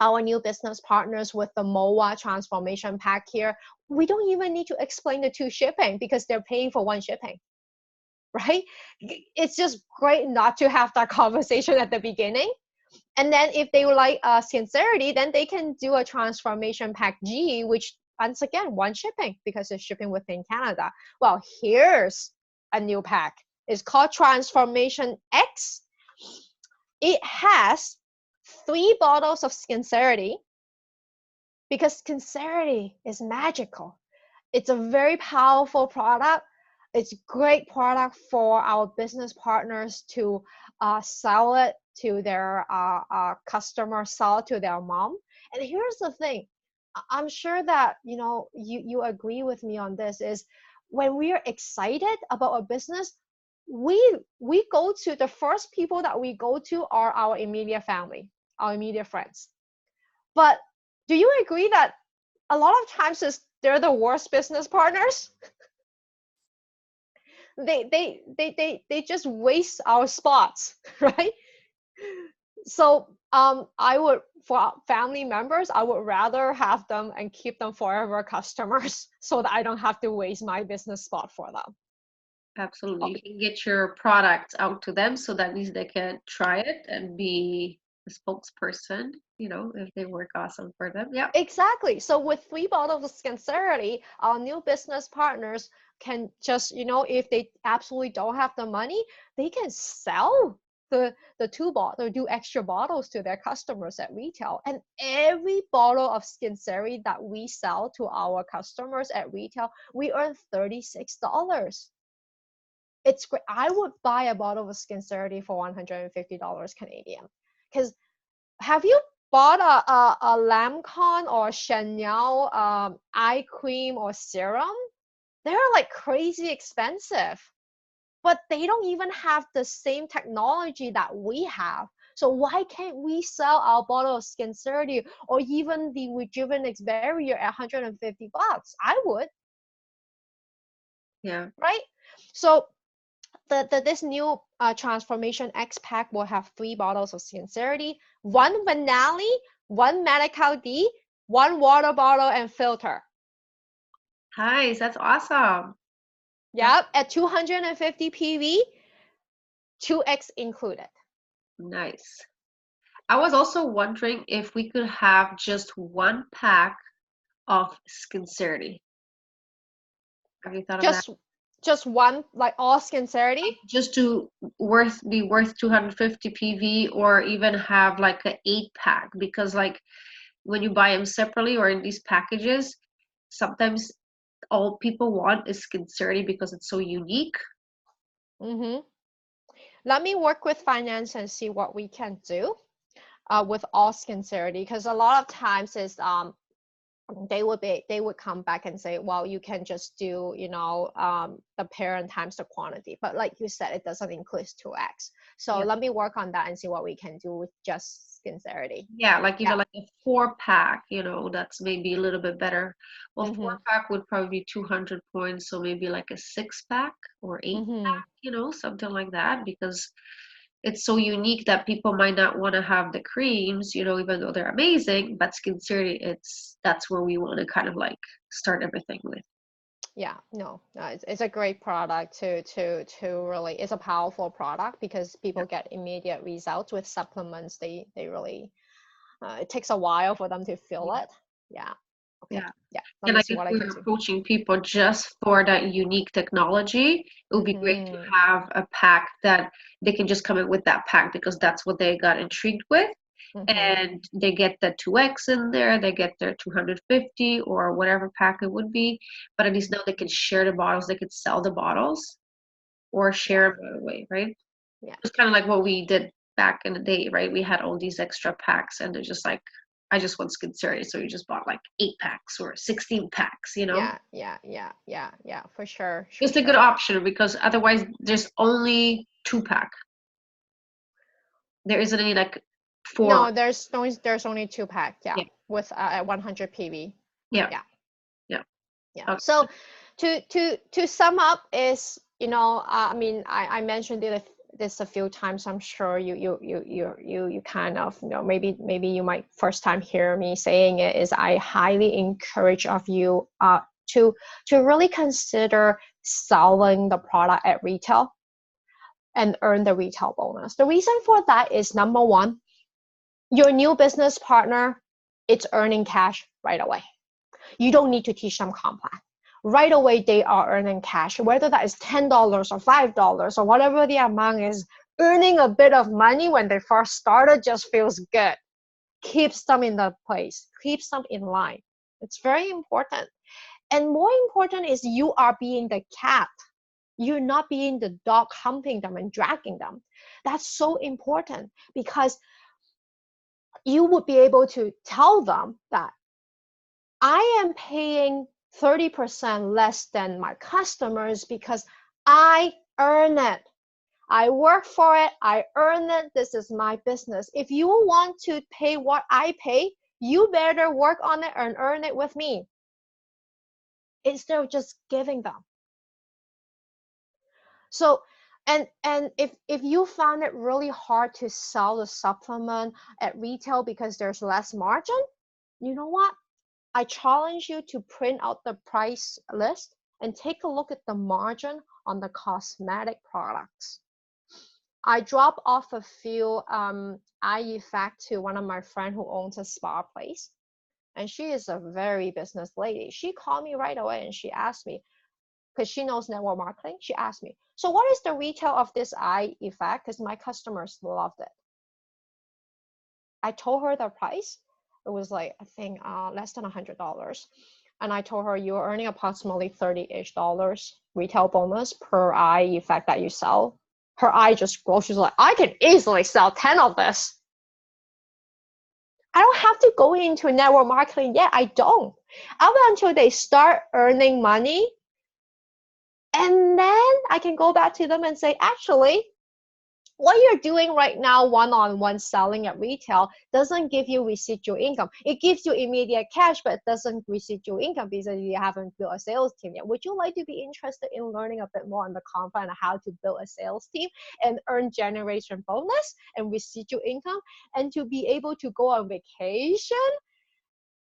our new business partners with the MOA transformation pack here, we don't even need to explain the 2 shipping because they're paying for 1 shipping, right? It's just great not to have that conversation at the beginning. And then if they would like sincerity, then they can do a transformation pack G, which once again, 1 shipping because it's shipping within Canada. Well, here's a new pack. It's called Transformation X. It has 3 bottles of Sincerity, because Sincerity is magical. It's a very powerful product. It's a great product for our business partners to sell it to their customers, sell it to their mom. And here's the thing. I'm sure that you agree with me on this, is when we are excited about a business, we go to, the first people that we go to are our immediate family, our immediate friends. But do you agree that a lot of times they're the worst business partners? They just waste our spots, right? So I would, for family members, I would rather have them and keep them forever customers so that I don't have to waste my business spot for them. Absolutely. You can get your product out to them so that means they can try it and be a spokesperson, if they work awesome for them. Yeah. Exactly. So with 3 bottles of Sincerity, our new business partners can just, if they absolutely don't have the money, they can sell the 2 extra bottles to their customers at retail. And every bottle of Sincerity that we sell to our customers at retail, we earn $36. It's great. I would buy a bottle of Sincerity for $150 Canadian. Because have you bought a Lancome or Chanel eye cream or serum? They're like crazy expensive, but they don't even have the same technology that we have. So why can't we sell our bottle of Sincerity or even the Rejuvenix Barrier at $150? I would. Yeah. Right? So this new Transformation X pack will have 3 bottles of Sincerity, 1 Vanali, 1 Medical D, 1 water bottle and filter. Nice. That's awesome. Yep, at 250 PV, 2X included. Nice. I was also wondering if we could have just 1 pack of Sincerity. Have you thought of that? Just one, like all Sincerity? Just to be worth 250 PV, or even have like an 8-pack, because like when you buy them separately or in these packages, sometimes all people want is Sincerity because it's so unique. Mm-hmm. Let me work with finance and see what we can do with all Sincerity, because a lot of times is they would come back and say, well, you can just do, you know, the parent times the quantity, but like you said, it doesn't include 2x. So Yeah. let me work on that and see what we can do with just Sincerity. Yeah, like even Yeah. like a 4-pack, you know, that's maybe a little bit better. Well, Mm-hmm. 4-pack would probably be 200 points, so maybe like a 6-pack or 8, Mm-hmm. you know, something like that, because it's so unique that people might not want to have the creams, you know, even though they're amazing. But Sincerity, that's where we want to kind of like start everything with. Yeah, no, it's a great product to really, it's a powerful product because people get immediate results. With supplements. They really, it takes a while for them to feel Yeah. it. Yeah. Okay. Yeah. Yeah. Let And me like see if what I we're can do. approaching people just for that unique technology, it would be great to Mm-hmm. have a pack that they can just come in with that pack because that's what they got intrigued with. Mm-hmm. And they get the 2x in there, they get their 250 or whatever pack it would be. But at least now they can share the bottles, they could sell the bottles or Yeah. share them right away, right? Yeah. It's kind of like what we did back in the day, right? We had all these extra packs, and they're just like, I just want Sincerity, so you just bought like 8 packs or 16 packs, you know? Yeah. Yeah. Yeah. Yeah. Yeah. For sure. For It's a good sure. option because otherwise there's only 2-pack. There isn't any like 4. No, there's only 2-pack. Yeah. Yeah, With 100 PV. yeah, Yeah. yeah. Yeah. Okay. So to sum up is, you know, I mean, I mentioned this a few times. I'm sure you kind of, you know, maybe you might first time hear me saying it, is I highly encourage of you to really consider selling the product at retail and earn the retail bonus. The reason for that is, number one, your new business partner, it's earning cash right away. You don't need to teach them comp plan. Right away, they are earning cash, whether that is $10 or $5 or whatever the amount is. Earning a bit of money when they first started just feels good. Keeps them in the place, keeps them in line. It's very important. And more important is you are being the cat. You're not being the dog humping them and dragging them. That's so important because you would be able to tell them that I am paying 30% less than my customers because I earn it. I work for it. I earn it. This is my business. If you want to pay what I pay, you better work on it and earn it with me instead of just giving them. So, and if you found it really hard to sell the supplement at retail because there's less margin, you know what? I challenge you to print out the price list and take a look at the margin on the cosmetic products. I drop off a few eye effect to one of my friend who owns a spa place, and she is a very business lady. She called me right away and she asked me, because she knows network marketing, she asked me, so what is the retail of this eye effect? Because my customers loved it. I told her the price. It was like, I think less than $100. And I told her you're earning approximately $30-ish retail bonus per eye effect that you sell. Her eye just grows. She's like, I can easily sell 10 of this. I don't have to go into network marketing yet. I don't. Up until they start earning money. And then I can go back to them and say, actually, what you're doing right now, one-on-one selling at retail, doesn't give you residual income. It gives you immediate cash, but it doesn't residual income because you haven't built a sales team yet. Would you like to be interested in learning a bit more on the content of how to build a sales team and earn generation bonus and residual income, and to be able to go on vacation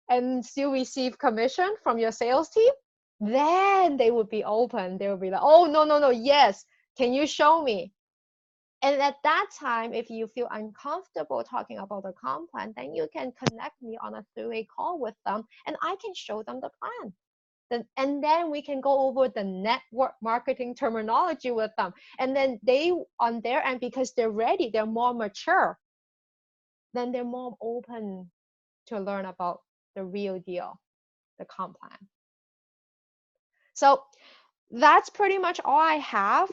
and still receive commission from your sales team? Then they would be open. They would be like, oh, no, no, no, yes. Can you show me? And at that time, if you feel uncomfortable talking about the comp plan, then you can connect me on a three-way call with them and I can show them the plan. And then we can go over the network marketing terminology with them. And then they, on their end, because they're ready, they're more mature, then they're more open to learn about the real deal, the comp plan. So that's pretty much all I have.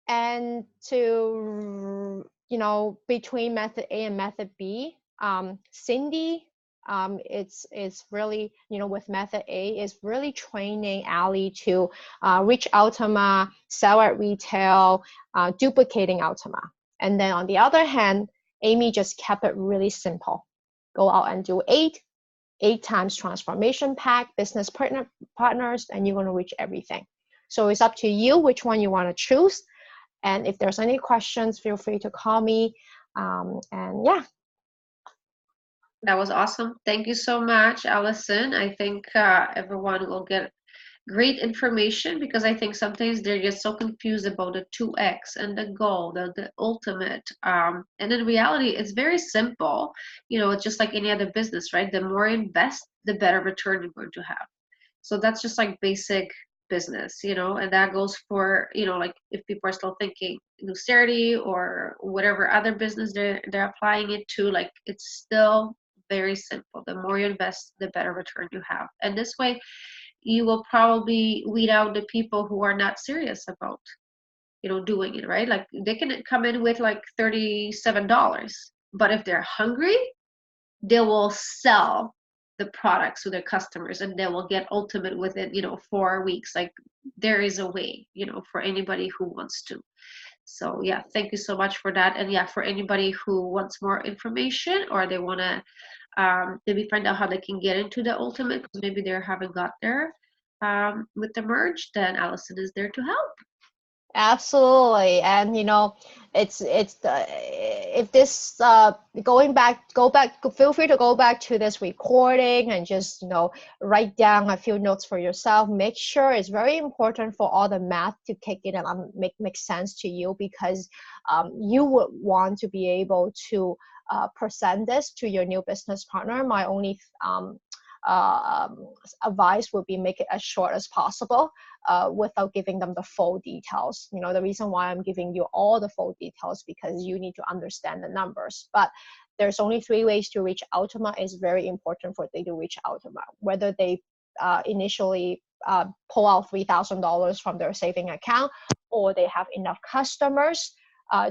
And to, between method A and method B, Cindy, it's really, with method A, is really training Ali to reach Ultima, sell at retail, duplicating Ultima. And then on the other hand, Amy just kept it really simple. Go out and do eight times transformation pack, business partners, and you're going to reach everything. So it's up to you which one you want to choose. And if there's any questions, feel free to call me. And yeah. That was awesome. Thank you so much, Allison. I think everyone will get great information, because I think sometimes they're just so confused about the 2x and the goal, the ultimate. And in reality, it's very simple. It's just like any other business, right? The more you invest, the better return you're going to have. So that's just like basic business, and that goes for, like if people are still thinking austerity or whatever other business they're applying it to, like it's still very simple. The more you invest, the better return you have. And this way, you will probably weed out the people who are not serious about, doing it, right? Like they can come in with like $37, but if they're hungry, they will sell the products to their customers, and they will get ultimate within 4 weeks. Like there is a way, for anybody who wants to. So yeah, thank you so much for that. And yeah, for anybody who wants more information, or they want to maybe find out how they can get into the ultimate, because maybe they haven't got there with the merge, then Allison is there to help. Absolutely. And it's if this go back, feel free to go back to this recording and just write down a few notes for yourself. Make sure it's very important for all the math to kick in and make sense to you, because you would want to be able to present this to your new business partner. My only advice would be make it as short as possible, without giving them the full details. The reason why I'm giving you all the full details, because you need to understand the numbers. But there's only 3 ways to reach Ultima. Is very important for they to reach Ultima, whether they initially pull out $3,000 from their saving account, or they have enough customers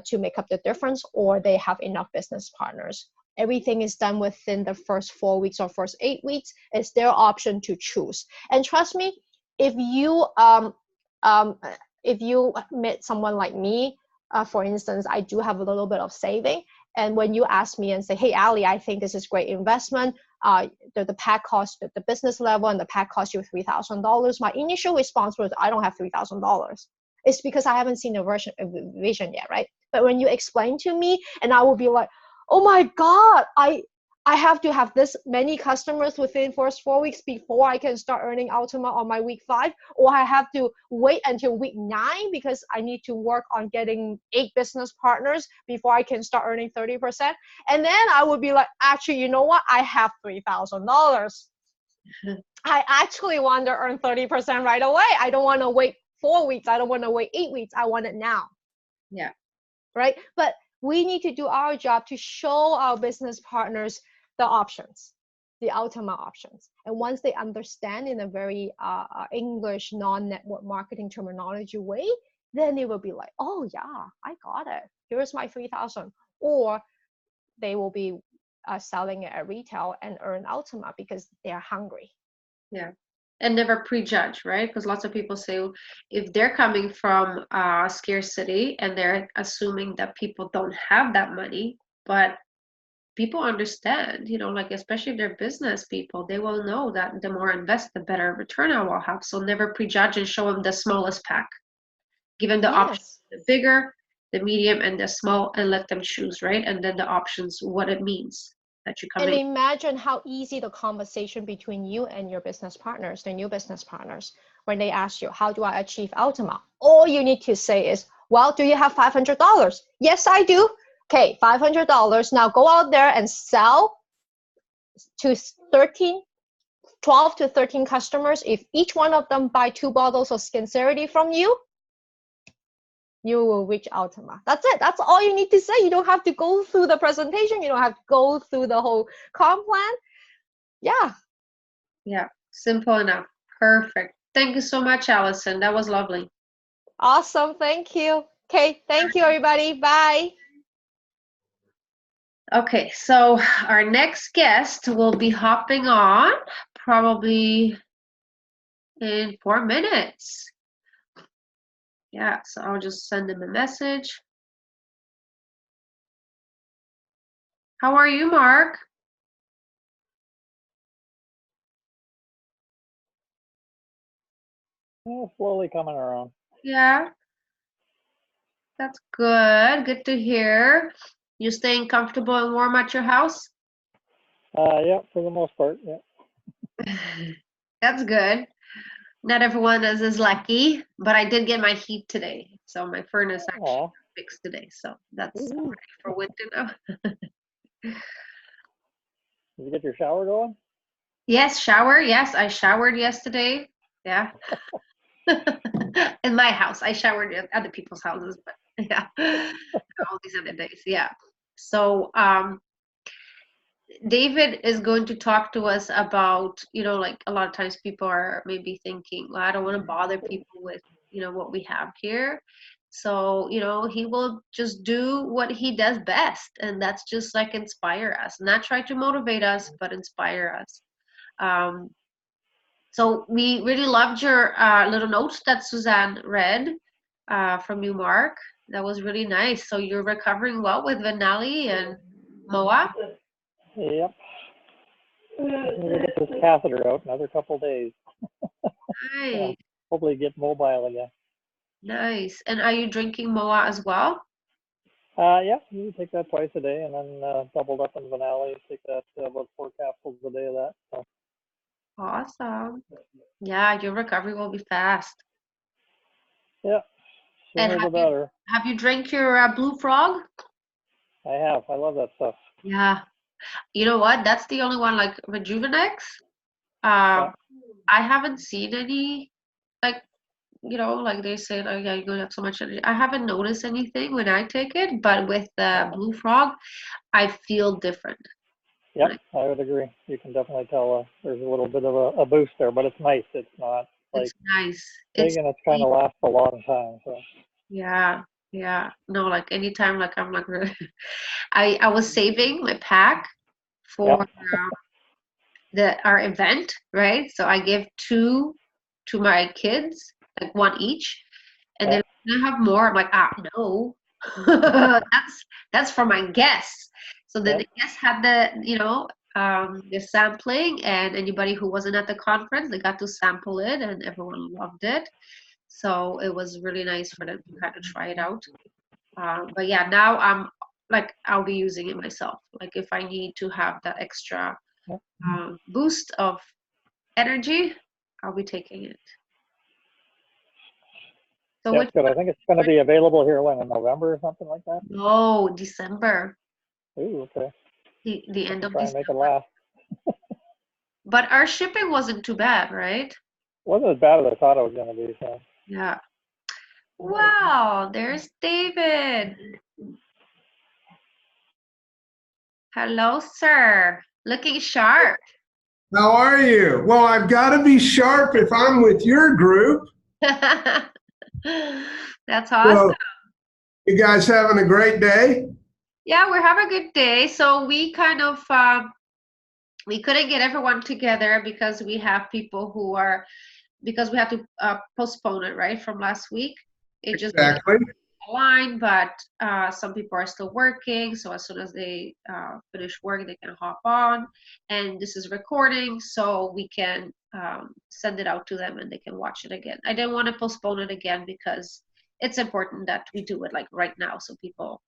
to make up the difference, or they have enough business partners. Everything is done within the first 4 weeks or first 8 weeks. It's their option to choose. And trust me, if you meet someone like me, for instance, I do have a little bit of saving. And when you ask me and say, hey, Ali, I think this is great investment, the pack cost, the business level and the pack cost you $3,000, my initial response was, I don't have $3,000. It's because I haven't seen the vision yet, right? But when you explain to me, and I will be like, oh my God, I have to have this many customers within first 4 weeks before I can start earning Ultima on my week 5, or I have to wait until week 9 because I need to work on getting 8 business partners before I can start earning 30%. And then I would be like, actually, you know what? I have $3,000. I actually want to earn 30% right away. I don't want to wait 4 weeks. I don't want to wait 8 weeks. I want it now. Yeah. Right? But we need to do our job to show our business partners the options, the Ultima options. And once they understand in a very English non-network marketing terminology way, then they will be like, oh yeah, I got it. Here's my 3,000. Or they will be selling it at retail and earn Ultima because they're hungry. Yeah. And never prejudge, right? Because lots of people say if they're coming from scarcity and they're assuming that people don't have that money, but people understand, like especially if they're business people, they will know that the more I invest, the better return I will have. So never prejudge and show them the smallest pack. Give them the option, the bigger, the medium, and the small, and let them choose, right? And then the options, what it means that you come in. And imagine how easy the conversation between you and your business partners, the new business partners, when they ask you, how do I achieve Ultima? All you need to say is, well, do you have $500? Yes, I do. Okay, $500. Now go out there and sell to 12 to 13 customers. If each one of them buy 2 bottles of Sincerity from you, you will reach Ultima. That's it. That's all you need to say. You don't have to go through the presentation. You don't have to go through the whole comp plan. Yeah. Yeah. Simple enough. Perfect. Thank you so much, Allison. That was lovely. Awesome. Thank you. Okay. Thank you, everybody. Bye. Okay, so our next guest will be hopping on probably in 4 minutes. Yeah, so I'll just send him a message. How are you, Mark? Yeah, slowly coming around. Yeah, that's good. Good to hear. You staying comfortable and warm at your house? Yeah, for the most part, yeah. That's good. Not everyone is as lucky, but I did get my heat today. So my furnace actually Aw. fixed today. So that's Woo-hoo. ready for winter now. Did you get your shower going? Yes, shower. Yes, I showered yesterday. Yeah. In my house. I showered at other people's houses, but yeah. All these other days. Yeah. So David is going to talk to us about, like a lot of times people are maybe thinking, well, I don't want to bother people with, what we have here. So, he will just do what he does best. And that's just like inspire us, not try to motivate us, but inspire us. So we really loved your little note that Suzanne read from you, Mark. That was really nice. So you're recovering well with Vanelli and Moa? Yep. I'm gonna get this catheter out another couple days. Nice. Hopefully get mobile again. Nice. And are you drinking Moa as well? Yeah, you take that twice a day, and then doubled up in Vanilla. Take that about 4 capsules a day of that. So. Awesome. Yeah, your recovery will be fast. Yeah, And sooner the better. have you drank your Blue Frog? I have. I love that stuff. Yeah. You know what? That's the only one, like Rejuvenex. Yeah. I haven't seen any, like, like they say, like, yeah, you're gonna have so much energy. I haven't noticed anything when I take it, but with the Blue Frog, I feel different. Yep, I would agree. You can definitely tell there's a little bit of a boost there, but it's nice. It's not like It's nice. big, and it's kind of lasts a long time. So. Yeah, yeah. No, like anytime, like I'm like, I was saving my pack for our event, right? So I give 2 to my kids, like 1 each, and then when I have more, I'm like, no, that's for my guests. So then the guests had the sampling, and anybody who wasn't at the conference, they got to sample it, and everyone loved it. So it was really nice for them to kind of try it out. But yeah, now I'll be using it myself. Like if I need to have that extra boost of energy, I'll be taking it. So yeah, good. I think it's going to be available here in November or something like that. No, December. Ooh, okay. The end of Try December. and make it last. But our shipping wasn't too bad, right? Wasn't as bad as I thought it was going to be. So. Yeah. Wow, there's David. Hello, sir. Looking sharp. How are you? Well, I've got to be sharp if I'm with your group. That's awesome. So, you guys having a great day? Yeah, we're having a good day. So we kind of we couldn't get everyone together because we have people who are because we had to postpone it, right, from last week. It just Exactly. line, but some people are still working, so as soon as they finish work they can hop on, and this is recording so we can send it out to them and they can watch it again. I didn't want to postpone it again because it's important that we do it like right now so people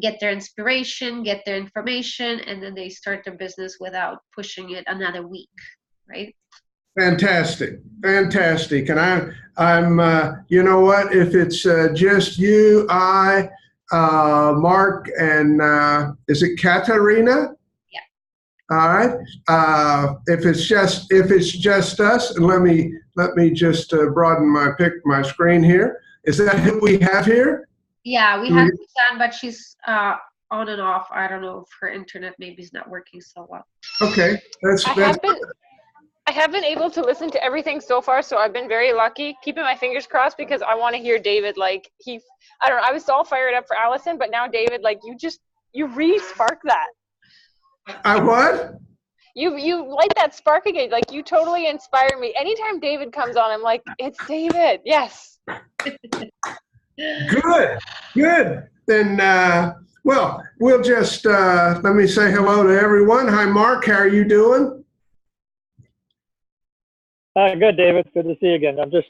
get their inspiration, get their information, and then they start their business without pushing it another week, right? Fantastic, fantastic. And I'm, you know what? If it's just you, Mark, and is it Katarina? Yeah. All right. If it's just us, and let me just broaden my screen here. Is that who we have here? Yeah, we have Suzanne, but she's on and off. I don't know if her internet maybe is not working so well. Okay, I I have been able to listen to everything so far, so I've been very lucky. Keeping my fingers crossed because I want to hear David. Like I don't know. I was all fired up for Allison, but now David, like you re-spark that. I what? You light that spark again. Like you totally inspire me. Anytime David comes on, I'm like, it's David. Yes. Good. Then, well, we'll just let me say hello to everyone. Hi, Mark. How are you doing? Good, David. Good to see you again. I'm just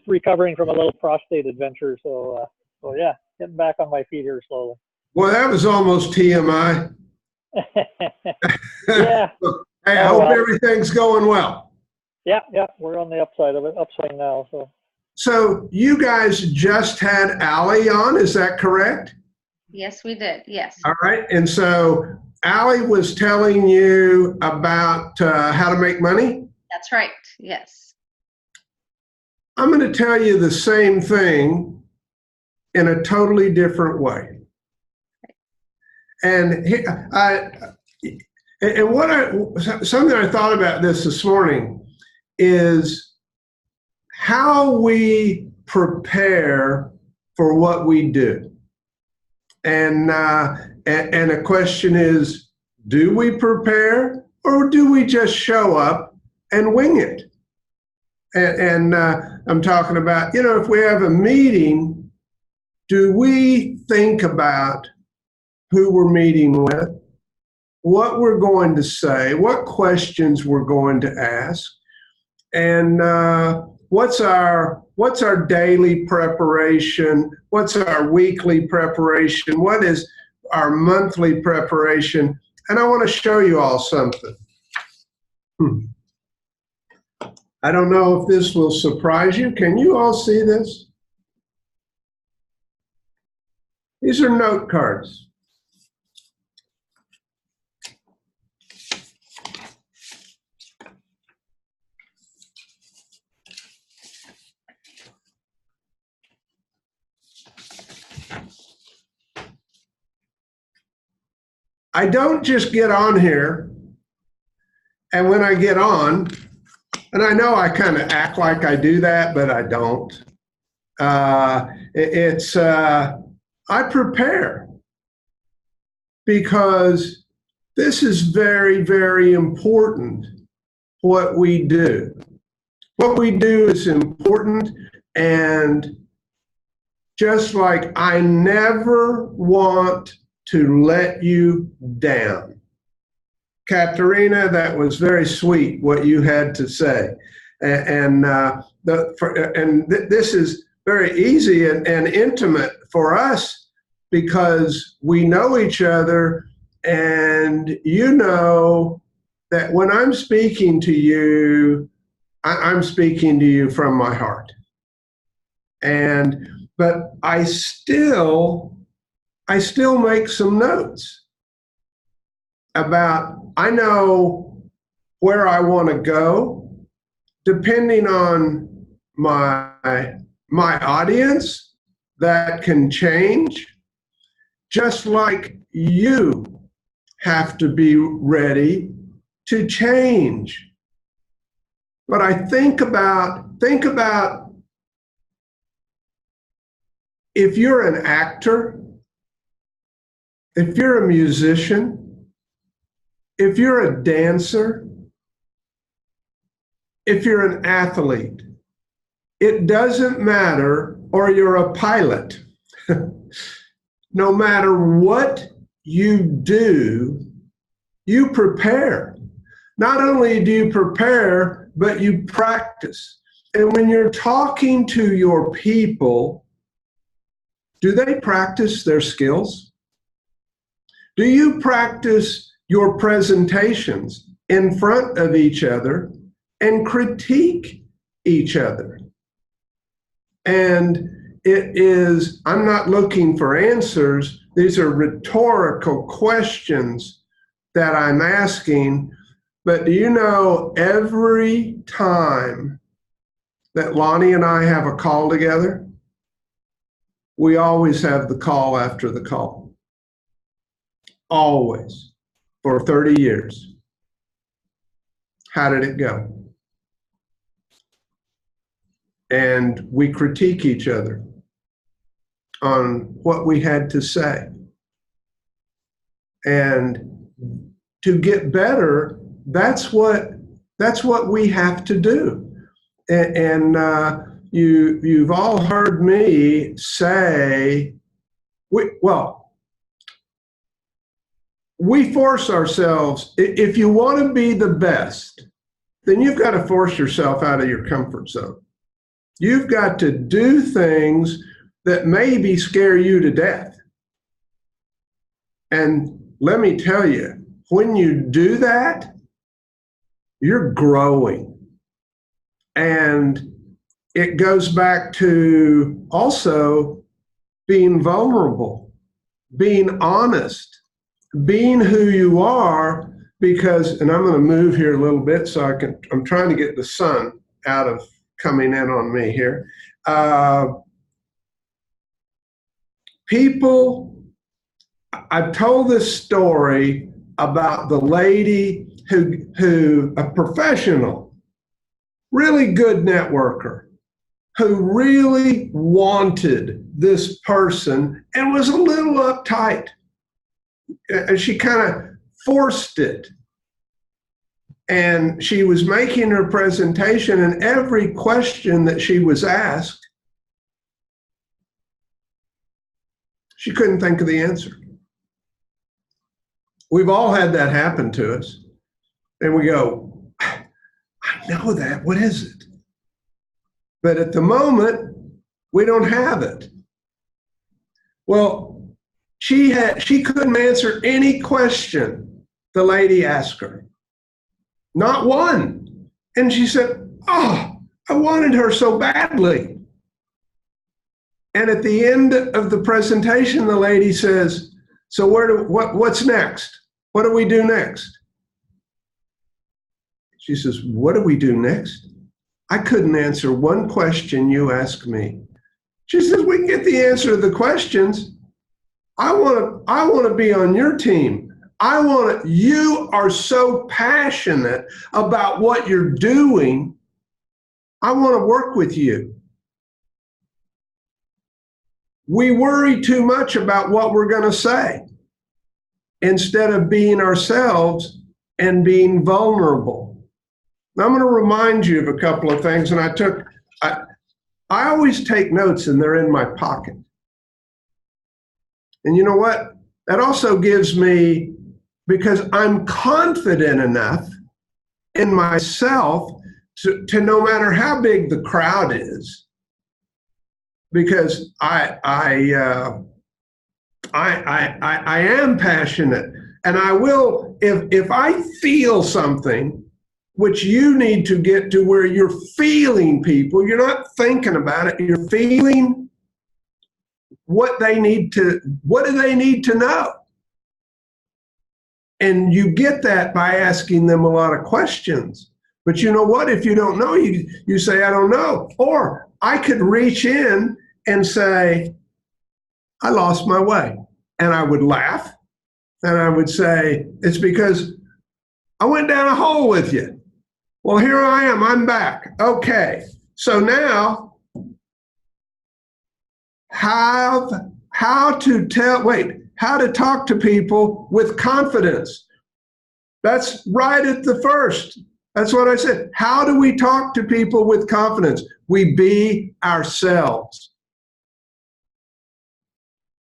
recovering from a little prostate adventure, so yeah, getting back on my feet here slowly. Well, that was almost TMI. Yeah. Hey, I hope everything's going well. Yeah, we're on the upside of it, upswing now. So you guys just had Allie on, is that correct? Yes, we did. Yes. All right. And so Allie was telling you about how to make money? That's right. Yes. I'm going to tell you the same thing in a totally different way. And something I thought about this morning is how we prepare for what we do. And a question is, do we prepare or do we just show up and wing it? And I'm talking about, if we have a meeting, do we think about who we're meeting with, what we're going to say, what questions we're going to ask, and what's our daily preparation, what's our weekly preparation, what is our monthly preparation? And I want to show you all something. I don't know if this will surprise you. Can you all see this? These are note cards. I don't just get on here, and when I get on, and I know I kind of act like I do that, but I don't. I prepare because this is very, very important, what we do. What we do is important, and just like I never want to let you down. Katerina, that was very sweet what you had to say, this is very easy and intimate for us because we know each other, and you know that when I'm speaking to you, I'm speaking to you from my heart. But I still make some notes about, I know where I want to go, depending on my audience, that can change, just like you have to be ready to change. But I think about if you're an actor, if you're a musician, if you're a dancer, if you're an athlete, it doesn't matter, or you're a pilot. No matter what you do, you prepare. Not only do you prepare, but you practice. And when you're talking to your people, do they practice their skills? Do you practice your presentations in front of each other and critique each other? And I'm not looking for answers. These are rhetorical questions that I'm asking. But do you know, every time that Lonnie and I have a call together, we always have the call after the call. Always. For 30 years. How did it go? and we critique each other on what we had to say. And to get better, that's what we have to do. And you've all heard me say, we force ourselves. If you want to be the best, then you've got to force yourself out of your comfort zone. You've got to do things that maybe scare you to death. And let me tell you, when you do that, you're growing. And it goes back to also being vulnerable, being honest, being who you are, because, and I'm going to move here a little bit so I'm trying to get the sun out of coming in on me here. I've told this story about the lady who a professional, really good networker, who really wanted this person and was a little uptight. And she kind of forced it. And she was making her presentation, and every question that she was asked, she couldn't think of the answer. We've all had that happen to us. And we go, I know that, what is it? But at the moment, we don't have it. Well, she couldn't answer any question the lady asked her. Not one. And she said, oh, I wanted her so badly. And at the end of the presentation, the lady says, so what's next? What do we do next? She says, what do we do next? I couldn't answer one question you asked me. She says, we can get the answer to the questions. I want to be on your team. You are so passionate about what you're doing. I want to work with you. We worry too much about what we're going to say instead of being ourselves and being vulnerable. Now, I'm going to remind you of a couple of things, and I always take notes, and they're in my pocket. And you know what? That also gives me, because I'm confident enough in myself to no matter how big the crowd is, because I am passionate, and I will, if I feel something, which you need to get to where you're feeling people, you're not thinking about it, you're feeling what do they need to know? And you get that by asking them a lot of questions. But you know what? If you don't know, you say, I don't know. Or I could reach in and say, I lost my way. And I would laugh. And I would say, it's because I went down a hole with you. Well, here I am. I'm back. Okay. So now, how to talk to people with confidence. That's right at the first. That's what I said. How do we talk to people with confidence? We be ourselves.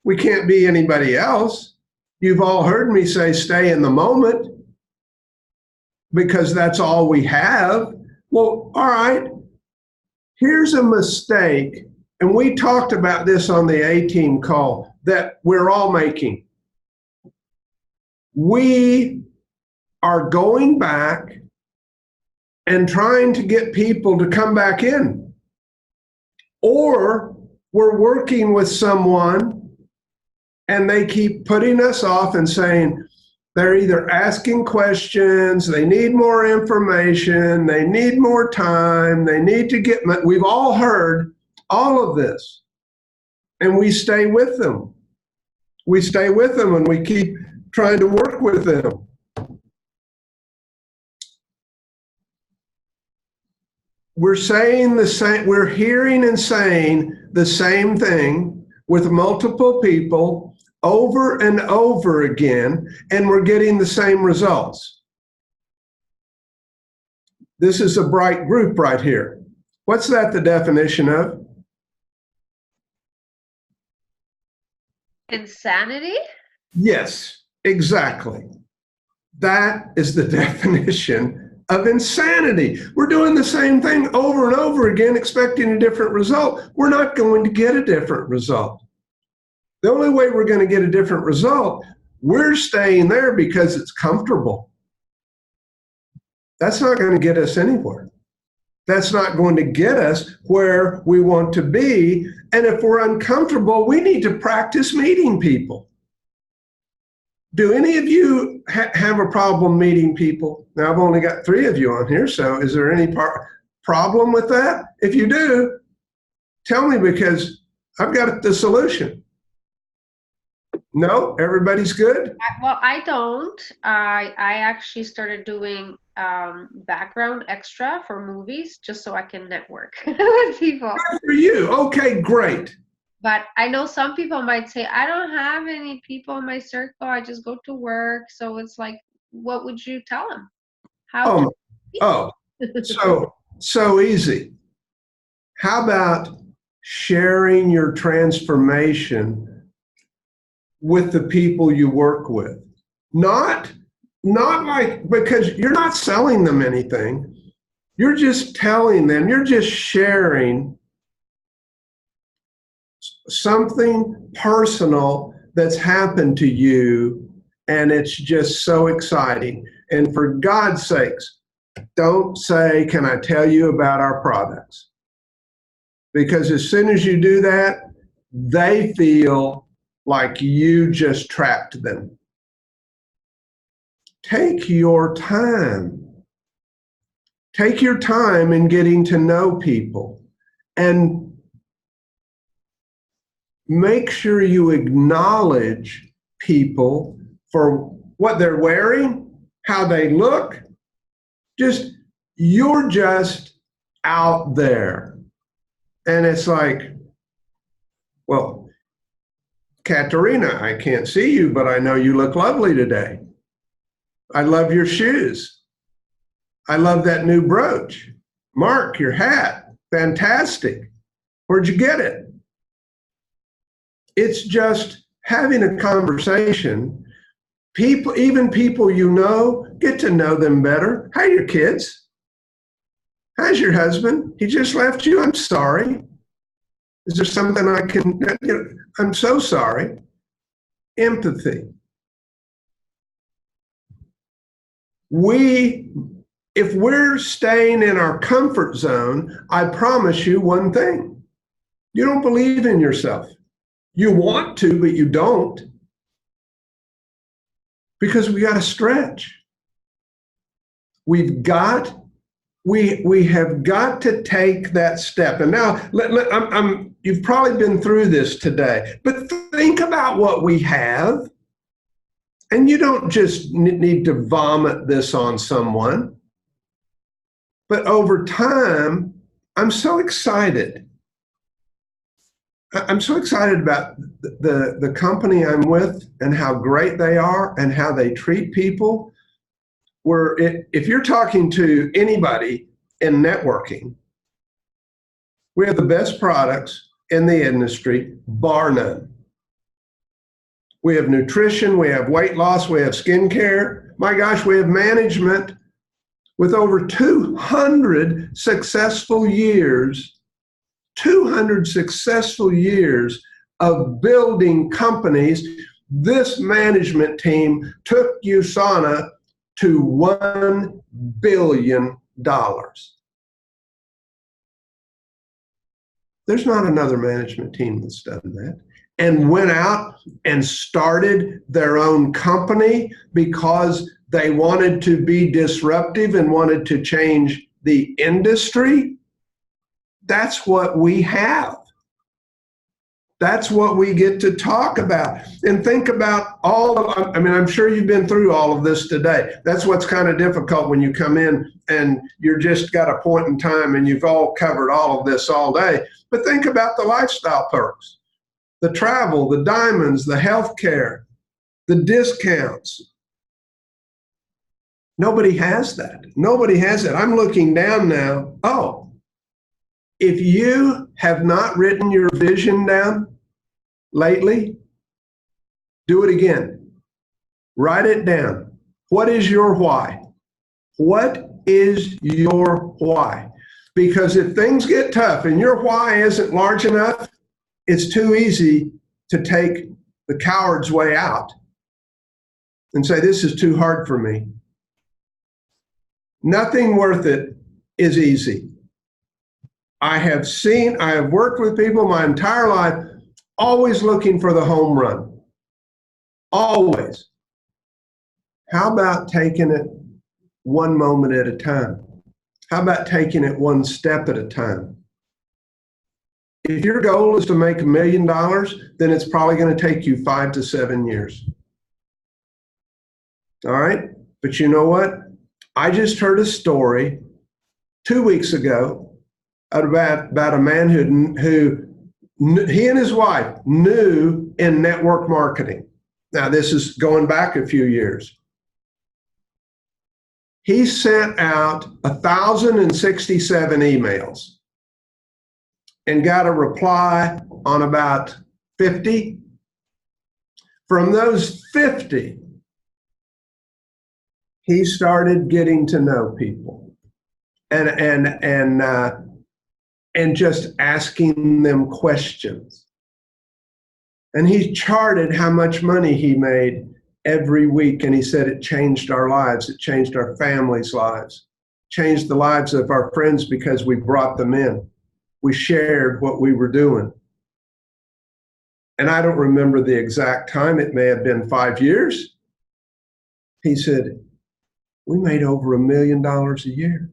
We can't be anybody else. You've all heard me say, stay in the moment, because that's all we have. Well, all right, here's a mistake, and we talked about this on the A-Team call, that we're all making. We are going back and trying to get people to come back in. Or we're working with someone and they keep putting us off and saying, they're either asking questions, they need more information, they need more time, they need to get, we've all heard all of this. And we stay with them. We stay with them and we keep trying to work with them. we're saying the same, we're hearing and saying the same thing with multiple people over and over again, and we're getting the same results. This is a bright group right here. What's that the definition of? Insanity? Yes, exactly. That is the definition of insanity. We're doing the same thing over and over again, expecting a different result. We're not going to get a different result. The only way we're going to get a different result, we're staying there because it's comfortable. That's not going to get us anywhere. That's not going to get us where we want to be. And if we're uncomfortable, we need to practice meeting people. Do any of you have a problem meeting people? Now, I've only got 3 of you on here, so is there any problem with that? If you do, tell me, because I've got the solution. No? Everybody's good? Well, I don't. I actually started doing background extra for movies just so I can network with people. Good for you. Okay, great. But I know some people might say, I don't have any people in my circle. I just go to work. So it's like, what would you tell them? How? So easy. How about sharing your transformation with the people you work with? Not like, because you're not selling them anything. You're just telling them, you're just sharing something personal that's happened to you, and it's just so exciting. And for God's sakes, don't say, can I tell you about our products? Because as soon as you do that, they feel like you just trapped them. Take your time. Take your time in getting to know people, and make sure you acknowledge people for what they're wearing, how they look. You're just out there. And it's like, well, Katerina, I can't see you, but I know you look lovely today. I love your shoes. I love that new brooch. Mark, your hat, fantastic. Where'd you get it? It's just having a conversation. People, even people you know, get to know them better. How are your kids? How's your husband? He just left you? I'm sorry. Is there something I can, I'm so sorry. Empathy. If we're staying in our comfort zone, I promise you one thing. You don't believe in yourself. You want to, but you don't. Because we got to stretch. We have got to take that step. And now, you've probably been through this today, but think about what we have. And you don't just need to vomit this on someone. But over time, I'm so excited. I'm so excited about the company I'm with and how great they are and how they treat people. If you're talking to anybody in networking, we have the best products in the industry, bar none. We have nutrition, we have weight loss, we have skincare. My gosh, we have management with over 200 successful years of building companies. This management team took USANA to $1 billion. There's not another management team that's done that and went out and started their own company because they wanted to be disruptive and wanted to change the industry. That's what we have. That's what we get to talk about. And think about I mean, I'm sure you've been through all of this today. That's what's kind of difficult when you come in and you're just got a point in time and you've all covered all of this all day. But think about the lifestyle perks, the travel, the diamonds, the health care, the discounts. Nobody has that. Nobody has it. I'm looking down now. Oh, if you have not written your vision down lately, do it again. Write it down. What is your why? What is your why? Because if things get tough and your why isn't large enough, it's too easy to take the coward's way out and say, this is too hard for me. Nothing worth it is easy. I have worked with people my entire life, always looking for the home run. Always. How about taking it one moment at a time? How about taking it one step at a time? If your goal is to make $1 million, then it's probably going to take you 5 to 7 years. All right? But you know what? I just heard a story 2 weeks ago about a man who he and his wife knew in network marketing. Now, this is going back a few years. He sent out 1,067 emails and got a reply on about 50. From those 50, he started getting to know people and just asking them questions. And he charted how much money he made every week. And he said it changed our lives. It changed our families' lives, changed the lives of our friends because we brought them in. We shared what we were doing. And I don't remember the exact time. It may have been 5 years. He said, we made over $1 million a year.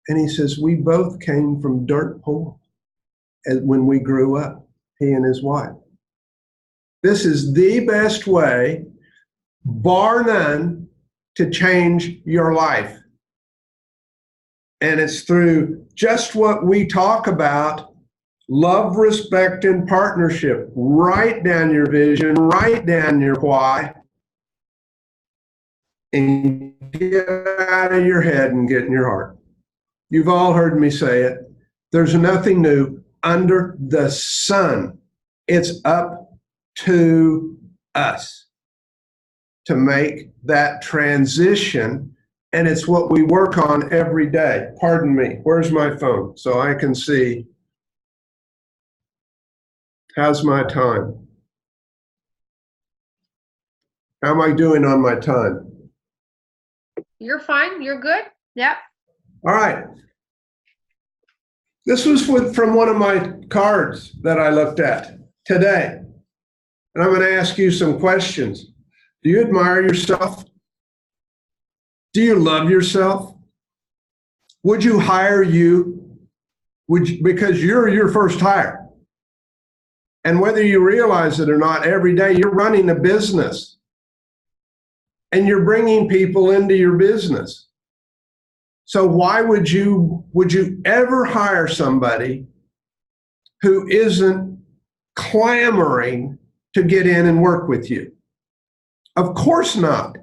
And he says, we both came from dirt poor when we grew up, he and his wife. This is the best way, bar none, to change your life. And it's through just what we talk about: love, respect, and partnership. Write down your vision, write down your why, and get out of your head and get in your heart. You've all heard me say it. There's nothing new under the sun. It's up to us to make that transition, and it's what we work on every day. Pardon me, where's my phone so I can see? How's my time? How am I doing on my time? You're fine. You're good. Yep. All right. This was from one of my cards that I looked at today. And I'm going to ask you some questions. Do you admire yourself? Do you love yourself? Would you hire you? Because you're your first hire. And whether you realize it or not, every day you're running a business. And you're bringing people into your business. So why would you ever hire somebody who isn't clamoring to get in and work with you? Of course not.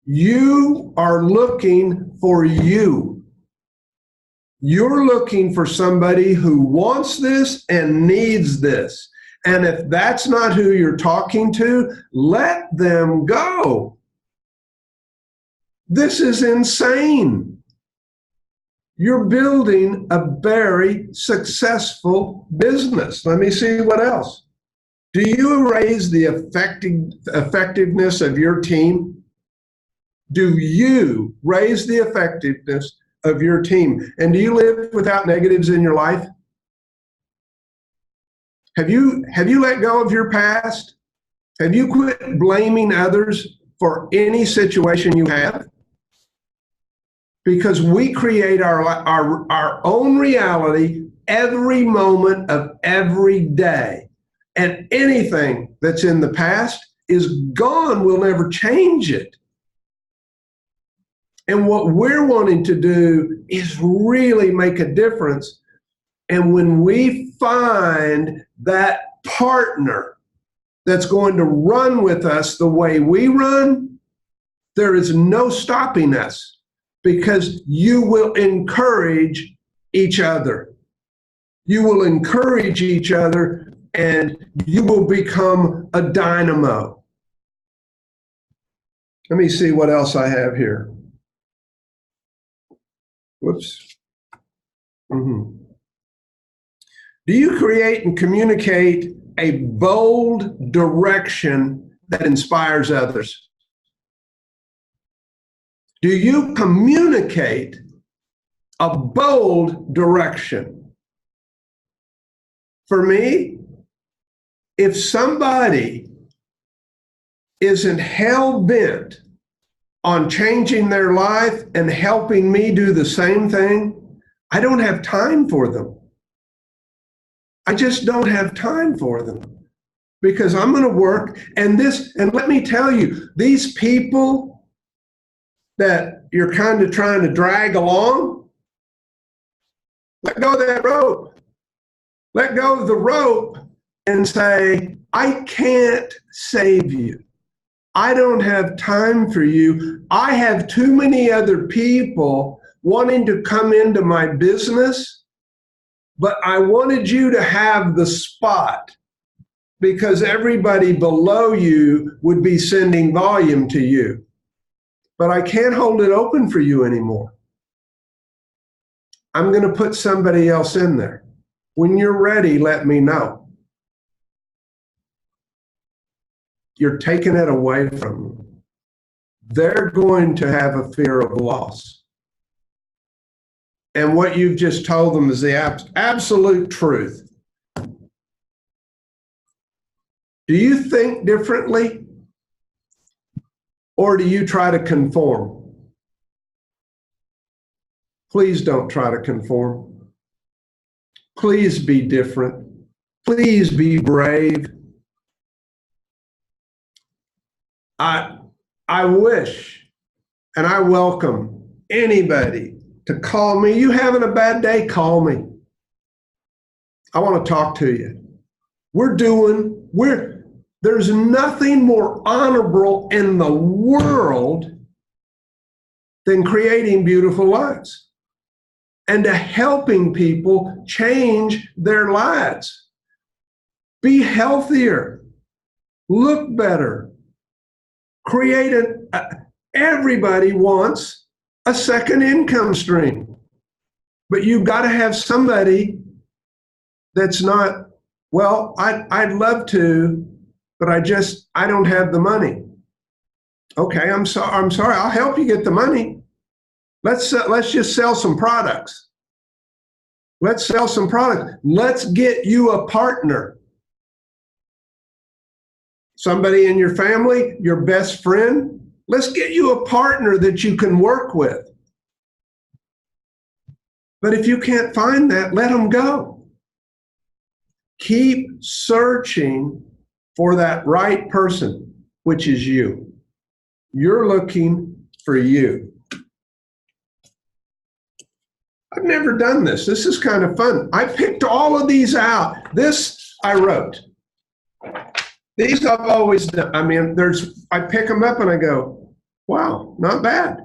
You are looking for you. You're looking for somebody who wants this and needs this. And if that's not who you're talking to, let them go. This is insane. You're building a very successful business. Let me see what else. Do you raise the effectiveness of your team? Do you raise the effectiveness of your team? And do you live without negatives in your life? Have you let go of your past? Have you quit blaming others for any situation you have? Because we create our own reality every moment of every day. And anything that's in the past is gone. We'll never change it. And what we're wanting to do is really make a difference. And when we find that partner that's going to run with us the way we run, there is no stopping us, because you will encourage each other. You will encourage each other, and you will become a dynamo. Let me see what else I have here. Whoops. Do you create and communicate a bold direction that inspires others? Do you communicate a bold direction? For me, if somebody isn't hell-bent on changing their life and helping me do the same thing, I don't have time for them. I just don't have time for them, because I'm going to work. And let me tell you, these people that you're kind of trying to drag along, let go of that rope. Let go of the rope and say, I can't save you. I don't have time for you. I have too many other people wanting to come into my business, but I wanted you to have the spot, because everybody below you would be sending volume to you. But I can't hold it open for you anymore. I'm going to put somebody else in there. When you're ready, let me know. You're taking it away from them. They're going to have a fear of loss. And what you've just told them is the absolute truth. Do you think differently? Or do you try to conform? Please don't try to conform. Please be different. Please be brave. I wish and I welcome anybody to call me. You having a bad day? Call me. I want to talk to you. There's nothing more honorable in the world than creating beautiful lives and to helping people change their lives. Be healthier, look better, everybody wants a second income stream, but you've got to have somebody that's not, well, I'd love to, but I don't have the money. Okay, I'm sorry, I'll help you get the money. Let's just sell some products. Let's sell some products. Let's get you a partner. Somebody in your family, your best friend, let's get you a partner that you can work with. But if you can't find that, let them go. Keep searching for that right person, which is you. You're looking for you. I've never done this. This is kind of fun. I picked all of these out. This I wrote. These I've always done. I mean, I pick them up and I go, wow, not bad.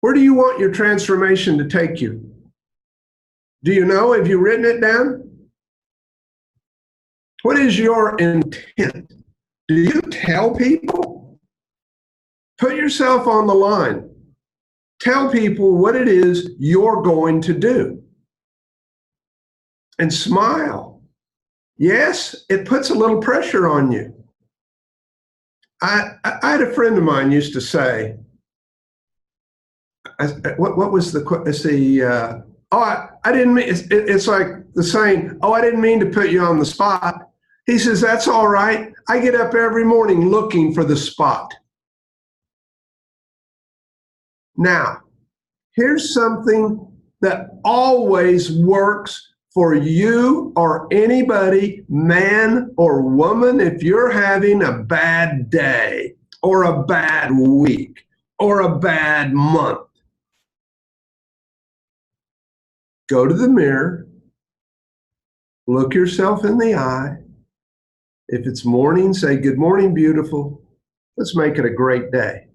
Where do you want your transformation to take you? Do you know? Have you written it down? What is your intent? Do you tell people? Put yourself on the line. Tell people what it is you're going to do. And smile. Yes, it puts a little pressure on you. I had a friend of mine used to say, what was the I didn't mean, it's like the saying, oh, I didn't mean to put you on the spot. He says, that's all right. I get up every morning looking for the spot. Now, here's something that always works for you or anybody, man or woman, if you're having a bad day or a bad week or a bad month. Go to the mirror, look yourself in the eye. If it's morning, say, "Good morning, beautiful. Let's make it a great day."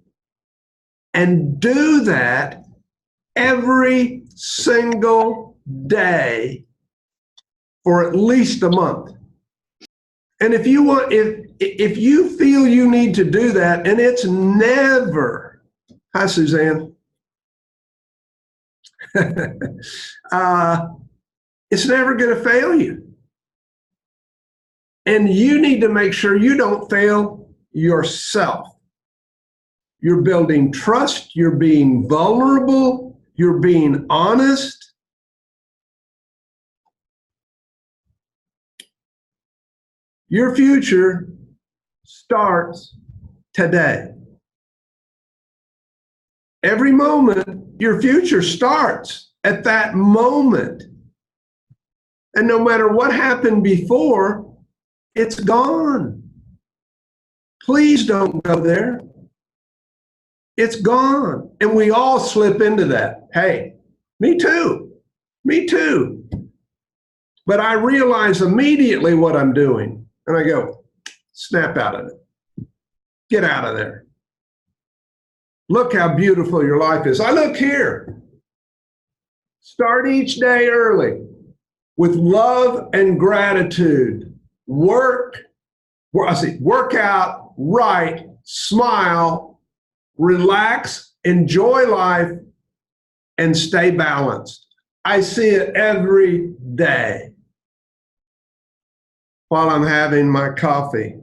And do that every single day for at least a month. And if you feel you need to do that, and it's never, hi Suzanne, it's never going to fail you. And you need to make sure you don't fail yourself. You're building trust, you're being vulnerable, you're being honest. Your future starts today. Every moment, your future starts at that moment. And no matter what happened before, it's gone. Please don't go there. It's gone. And we all slip into that. Hey, me too. Me too. But I realize immediately what I'm doing. And I go, snap out of it. Get out of there. Look how beautiful your life is. I look here. Start each day early with love and gratitude. Work out, write, smile, relax, enjoy life, and stay balanced. I see it every day while I'm having my coffee.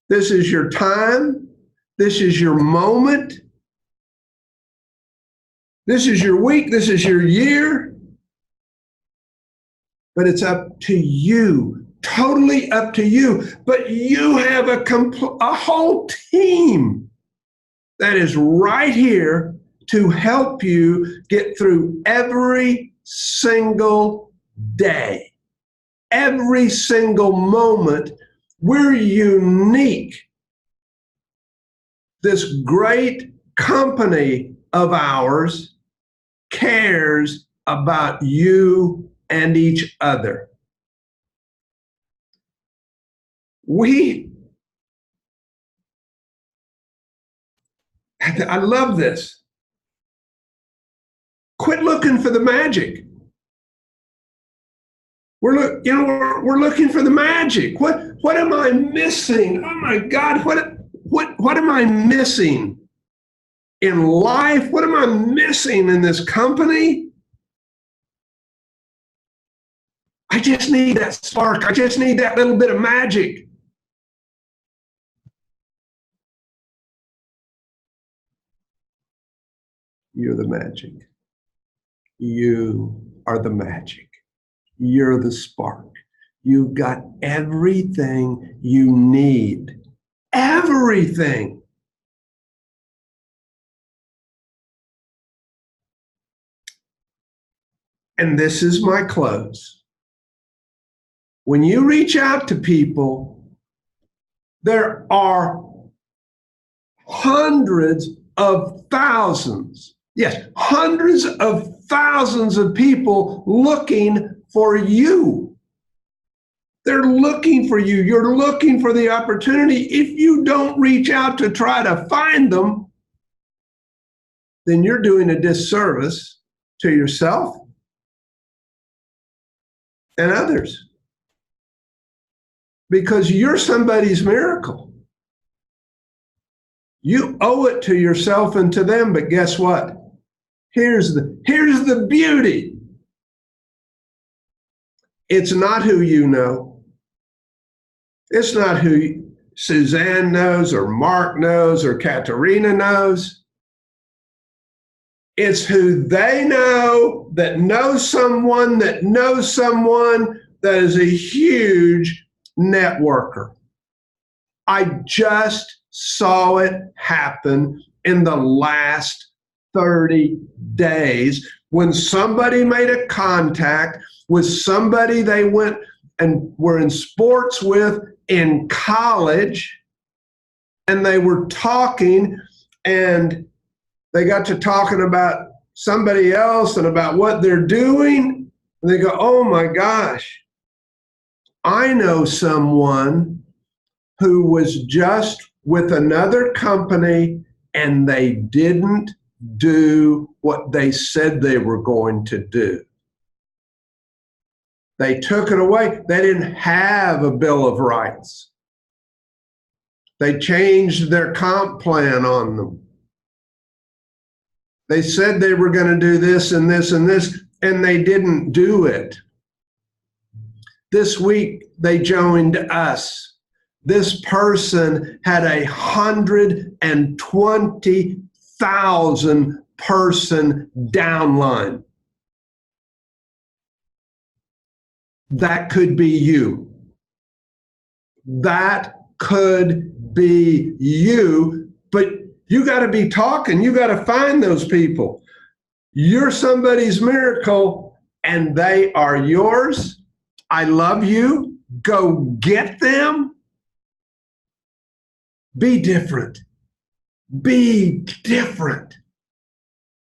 This is your time. This is your moment. This is your week. This is your year. But it's up to you, totally up to you. But you have a whole team that is right here to help you get through every single day, every single moment. We're unique. This great company of ours cares about you and each other. I love this. Quit looking for the magic. We're looking for the magic. What am I missing? Oh my God, what am I missing in life? What am I missing in this company? I just need that spark. I just need that little bit of magic. You're the magic. You are the magic. You're the spark. You've got everything you need. Everything. And this is my close. When you reach out to people, there are hundreds of thousands, yes, hundreds of thousands of people looking for you. They're looking for you. You're looking for the opportunity. If you don't reach out to try to find them, then you're doing a disservice to yourself and others. Because you're somebody's miracle. You owe it to yourself and to them, but guess what? Here's the beauty. It's not who you know. It's not who Suzanne knows or Mark knows or Katerina knows. It's who they know that knows someone that knows someone that is a huge networker. I just saw it happen in the last 30 days when somebody made a contact with somebody they went and were in sports with in college, and they were talking, and they got to talking about somebody else and about what they're doing, and they go, oh my gosh, I know someone who was just with another company and they didn't do what they said they were going to do. They took it away. They didn't have a Bill of Rights. They changed their comp plan on them. They said they were going to do this and this and this, and they didn't do it. This week, they joined us. This person had 120,000 person downline. That could be you. That could be you, but you got to be talking. You got to find those people. You're somebody's miracle, and they are yours. I love you. Go get them. Be different. Be different.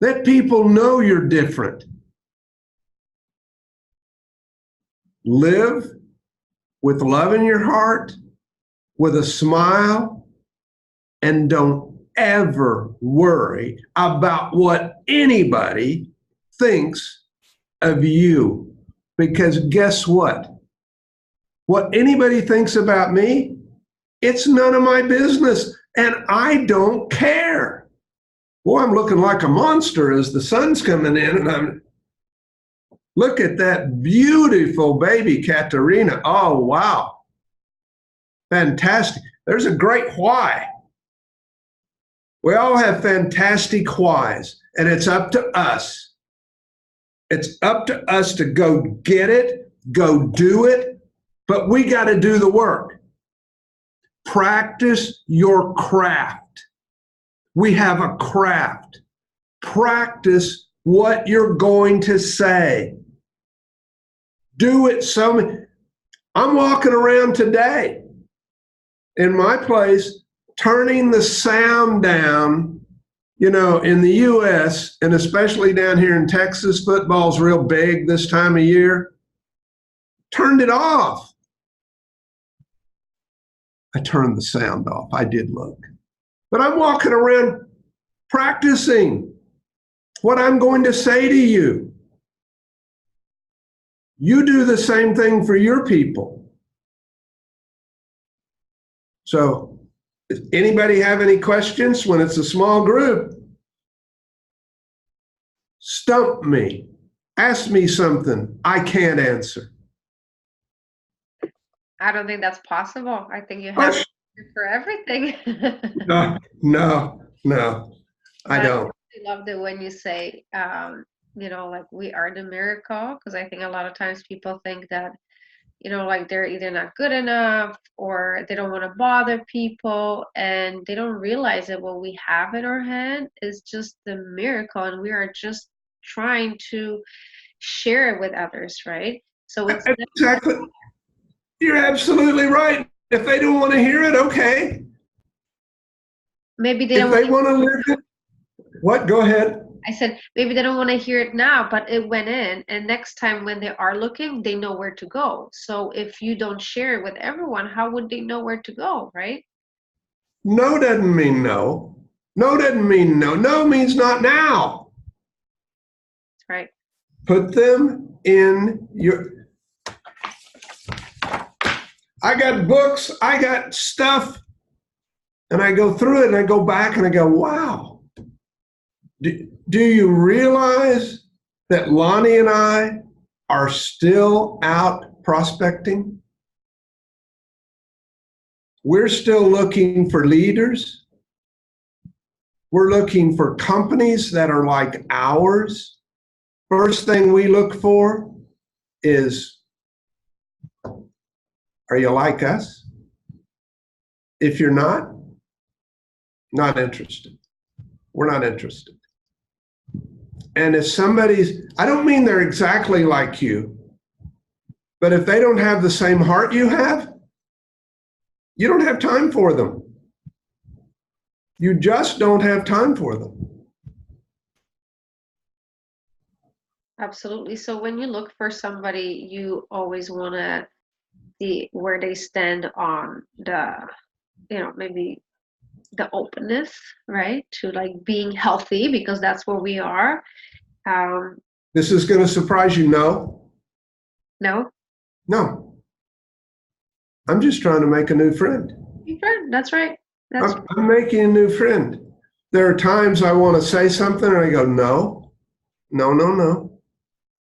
Let people know you're different. Live with love in your heart, with a smile, and don't ever worry about what anybody thinks of you. Because guess what? What anybody thinks about me, it's none of my business, and I don't care. Boy, I'm looking like a monster as the sun's coming in, and look at that beautiful baby Katerina. Oh, wow. Fantastic. There's a great why. We all have fantastic whys, and it's up to us. It's up to us to go get it, go do it, but we got to do the work. Practice your craft. We have a craft. Practice what you're going to say. Do it I'm walking around today in my place, turning the sound down. You know, in the U.S., and especially down here in Texas, football's real big this time of year. Turned it off. I turned the sound off. I did look. But I'm walking around practicing what I'm going to say to you. You do the same thing for your people. So, if anybody have any questions when it's a small group, stump me. Ask me something I can't answer. I don't think that's possible. I think you have to answer for everything. No, I don't. I loved it when you say, you know, like we are the miracle, because I think a lot of times people think that, you know, like they're either not good enough or they don't want to bother people, and they don't realize that what we have in our hand is just the miracle, and we are just trying to share it with others, right? So it's exactly. You're absolutely right. If they don't want to hear it, okay. Maybe they if don't they want to live it, what? Go ahead. I said, maybe they don't want to hear it now, but it went in. And next time when they are looking, they know where to go. So if you don't share it with everyone, how would they know where to go, right? No doesn't mean no. No doesn't mean no. No means not now. That's right. Put them in your... I got books, I got stuff, and I go through it and I go back and I go, wow. Do you realize that Lonnie and I are still out prospecting? We're still looking for leaders. We're looking for companies that are like ours. First thing we look for is, are you like us? If you're not interested. We're not interested. And if somebody's, I don't mean they're exactly like you, but if they don't have the same heart you have, you don't have time for them. You just don't have time for them. Absolutely. So when you look for somebody, you always want to see where they stand on the, maybe the openness, right? To like being healthy, because that's where we are. This is going to surprise you. No. No? No. I'm just trying to make a new friend. New friend. That's right. I'm making a new friend. There are times I want to say something and I go, no, no, no, no.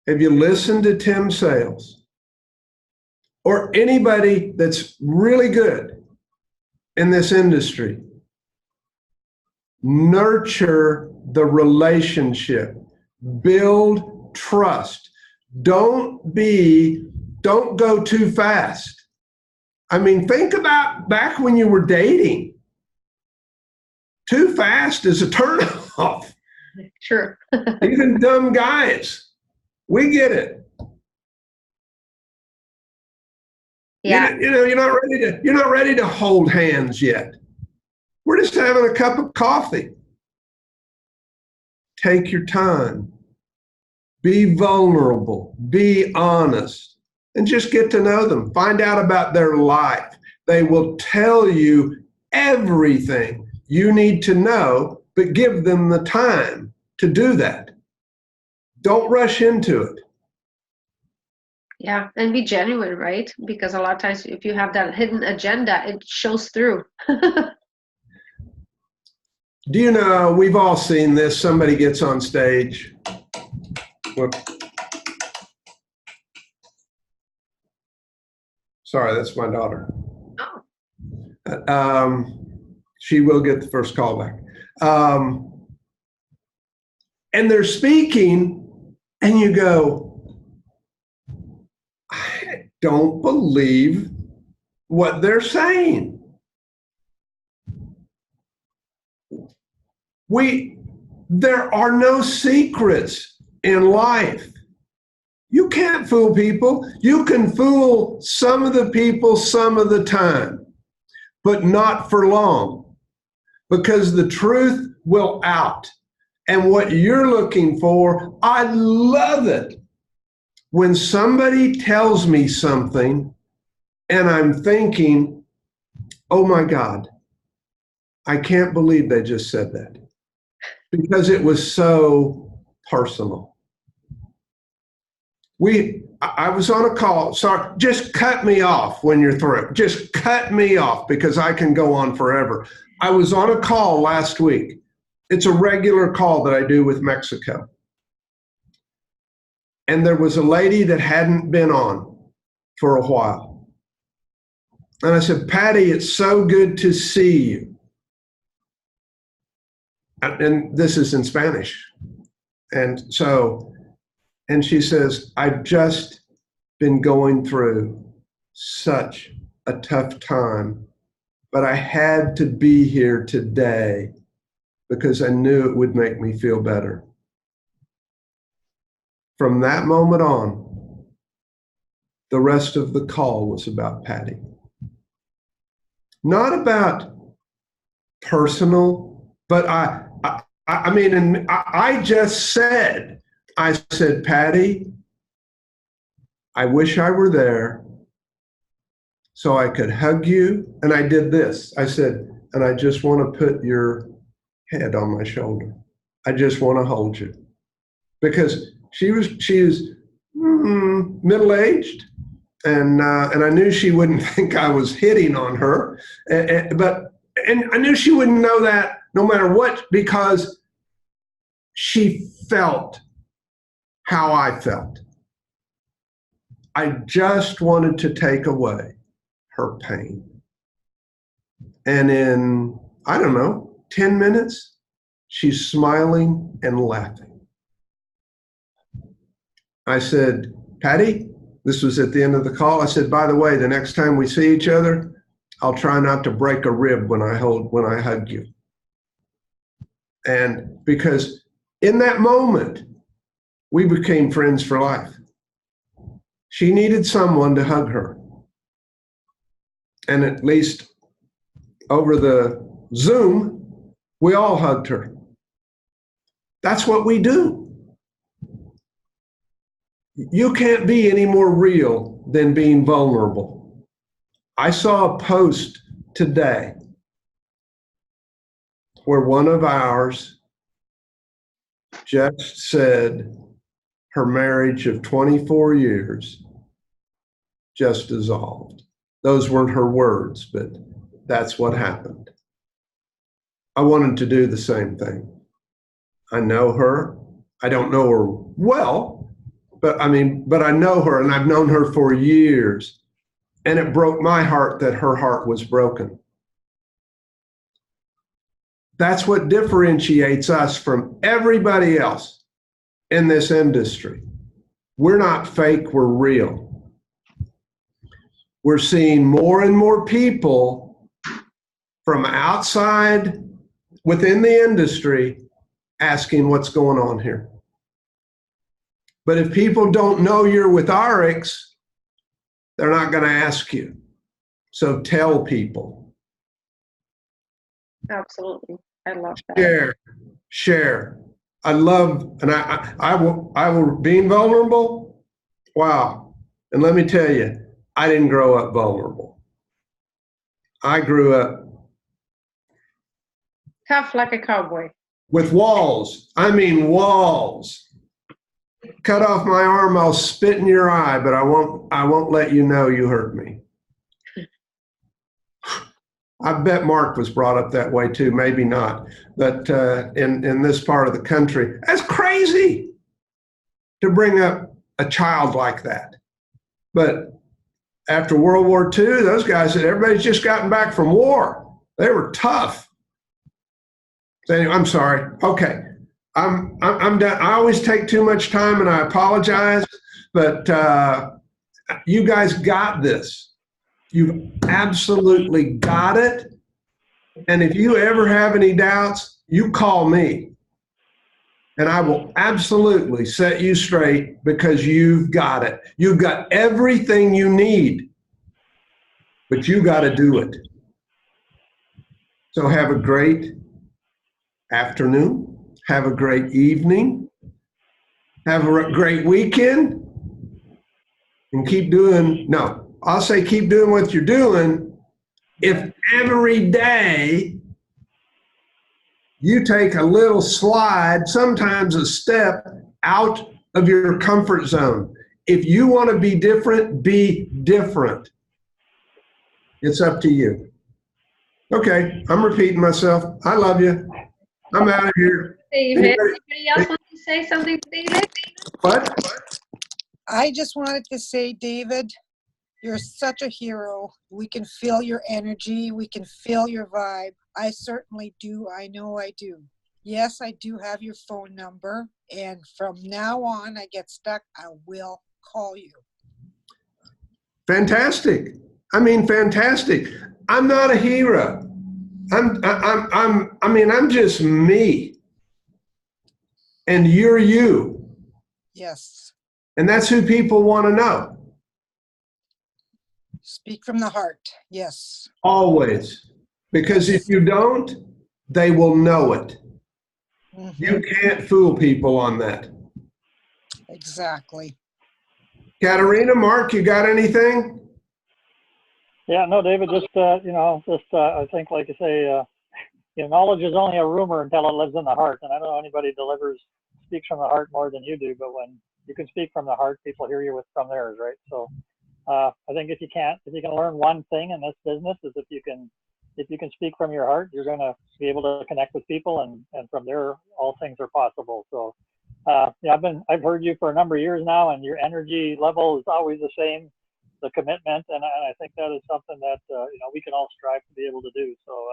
Have you listened to Tim Sales or anybody that's really good in this industry? Nurture the relationship, build trust. Don't go too fast. I mean, think about back when you were dating. Too fast is a turnoff. Sure. Even dumb guys, we get it. Yeah. You're not ready to hold hands yet. We're just having a cup of coffee. Take your time. Be vulnerable. Be honest. And just get to know them. Find out about their life. They will tell you everything you need to know, but give them the time to do that. Don't rush into it. Yeah, and be genuine, right? Because a lot of times if you have that hidden agenda, it shows through. Do you know, we've all seen this, somebody gets on stage. Whoop. Sorry, that's my daughter. Oh. She will get the first call back. And they're speaking, and you go, I don't believe what they're saying. There are no secrets in life. You can't fool people. You can fool some of the people some of the time, but not for long, because the truth will out. And what you're looking for, I love it when somebody tells me something and I'm thinking, oh my God, I can't believe they just said that, because it was so personal. I was on a call. Sorry, just cut me off when you're through. Just cut me off, because I can go on forever. I was on a call last week. It's a regular call that I do with Mexico. And there was a lady that hadn't been on for a while. And I said, Patty, it's so good to see you. And this is in Spanish. And she says, I've just been going through such a tough time, but I had to be here today because I knew it would make me feel better. From that moment on, the rest of the call was about Patty. Not about personal, but I just said, Patty, I wish I were there so I could hug you. And I did this. I said, and I just want to put your head on my shoulder. I just want to hold you. Because she was middle-aged, and I knew she wouldn't think I was hitting on her, but I knew she wouldn't know that no matter what, because she felt how I felt. I just wanted to take away her pain. And in, 10 minutes, she's smiling and laughing. I said, Patty, this was at the end of the call. I said, by the way, the next time we see each other, I'll try not to break a rib when I hug you. And because In that moment, we became friends for life. She needed someone to hug her. And at least over the Zoom, we all hugged her. That's what we do. You can't be any more real than being vulnerable. I saw a post today where one of ours just said her marriage of 24 years just dissolved. Those weren't her words, but that's what happened. I wanted to do the same thing. I know her. I don't know her well, but I know her, and I've known her for years. And it broke my heart that her heart was broken. That's what differentiates us from everybody else in this industry. We're not fake, we're real. We're seeing more and more people from outside within the industry asking what's going on here. But if people don't know you're with RX, they're not going to ask you. So tell people. Absolutely. I love that. Share. I love, and I will, being vulnerable. Wow. And let me tell you, I didn't grow up vulnerable. I grew up Tough like a cowboy. with walls. I mean, walls. Cut off my arm, I'll spit in your eye, but I won't let you know you hurt me. I bet Mark was brought up that way too, maybe not. But in this part of the country, that's crazy to bring up a child like that. But after World War II, those guys said, everybody's just gotten back from war. They were tough. So anyway, I'm sorry. Okay. I'm done. I always take too much time and I apologize, but you guys got this. You've absolutely got it. And if you ever have any doubts, you call me and I will absolutely set you straight because you've got it. You've got everything you need, but you got to do it. So have a great afternoon. Have a great evening. Have a great weekend. And keep doing what you're doing. If every day you take a little slide, sometimes a step out of your comfort zone. If you want to be different, be different. It's up to you. Okay, I'm repeating myself. I love you. I'm out of here. David, anybody else want to say something to David? What? I just wanted to say, David, you're such a hero. We can feel your energy. We can feel your vibe. I certainly do. I know I do. Yes, I do have your phone number. And from now on, I get stuck, I will call you. Fantastic. I mean, fantastic. I'm not a hero. I'm just me. And you're you. Yes. And that's who people want to know. Speak from the heart. Yes. Always. Because if you don't, they will know it. Mm-hmm. You can't fool people on that. Exactly. Katerina, Mark, you got anything? Yeah, no, David, I think, like you say, knowledge is only a rumor until it lives in the heart. And I don't know anybody speaks from the heart more than you do, but when you can speak from the heart, people hear you from theirs, right? So I think if you can learn one thing in this business is if you can speak from your heart, you're going to be able to connect with people, and from there, all things are possible. So I've heard you for a number of years now, and your energy level is always the same. The commitment, and I think that is something that we can all strive to be able to do. So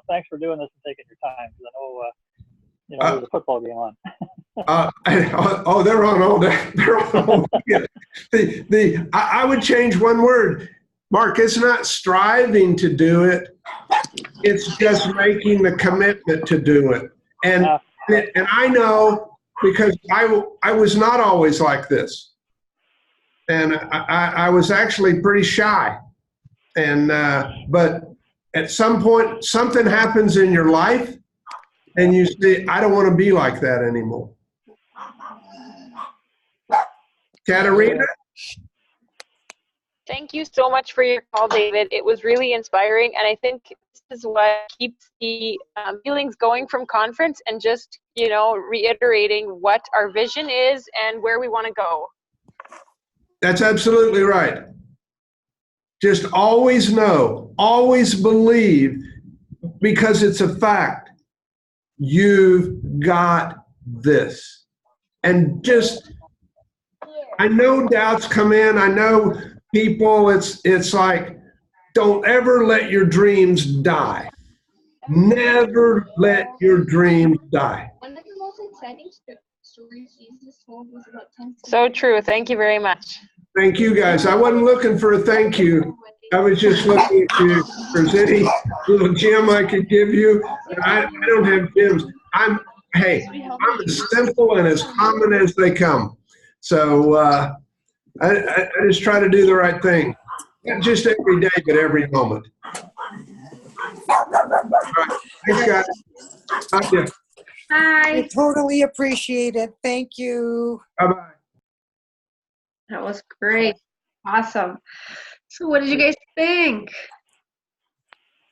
thanks for doing this and taking your time, because I know there's a football game on. They're on all day. They're on all day. I would change one word, Mark. It's not striving to do it. It's just making the commitment to do it. And And I know because I was not always like this. And I was actually pretty shy. And, but at some point, something happens in your life and you say, I don't want to be like that anymore. Katarina? Thank you so much for your call, David. It was really inspiring, and I think this is what keeps the feelings going from conference, and just, you know, reiterating what our vision is and where we want to go. That's absolutely right. Just always know, always believe, because it's a fact. You've got this. And just, I know doubts come in. I know people, it's like, don't ever let your dreams die. Never let your dreams die. One of the most exciting stories is this whole was about 10 So true. Thank you very much. Thank you, guys. I wasn't looking for a thank you. I was just looking to, if there's any little gem I could give you. I don't have gems. I'm as simple and as common as they come. So I just try to do the right thing. Not just every day, but every moment. All right. Thanks, guys. Thank you. I Bye. totally appreciate it. Thank you. Bye-bye. That was great. Awesome. So what did you guys think?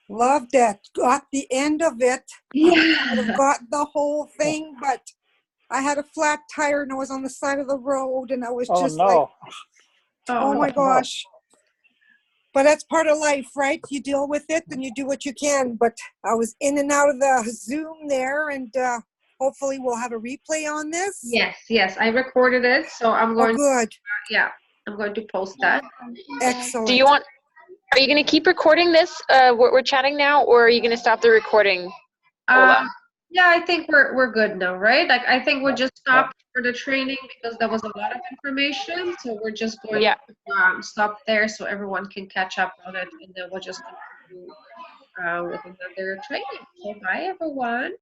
Loved it. Got the end of it. I would have got the whole thing, but I had a flat tire and I was on the side of the road and I was Oh, just no. like, Oh, oh my gosh. But that's part of life, right? You deal with it and you do what you can. But I was in and out of the Zoom there, and hopefully we'll have a replay on this. yes. I recorded it, so I'm Oh, going. good. I'm going to post that. Excellent. Do you want? Are you going to keep recording this? We're chatting now, or are you going to stop the recording? Ola? Yeah, I think we're good now, right? Like I think we'll just stop for the training because there was a lot of information. So we're just going to stop there so everyone can catch up on it, and then we'll just continue with another training. So bye, everyone.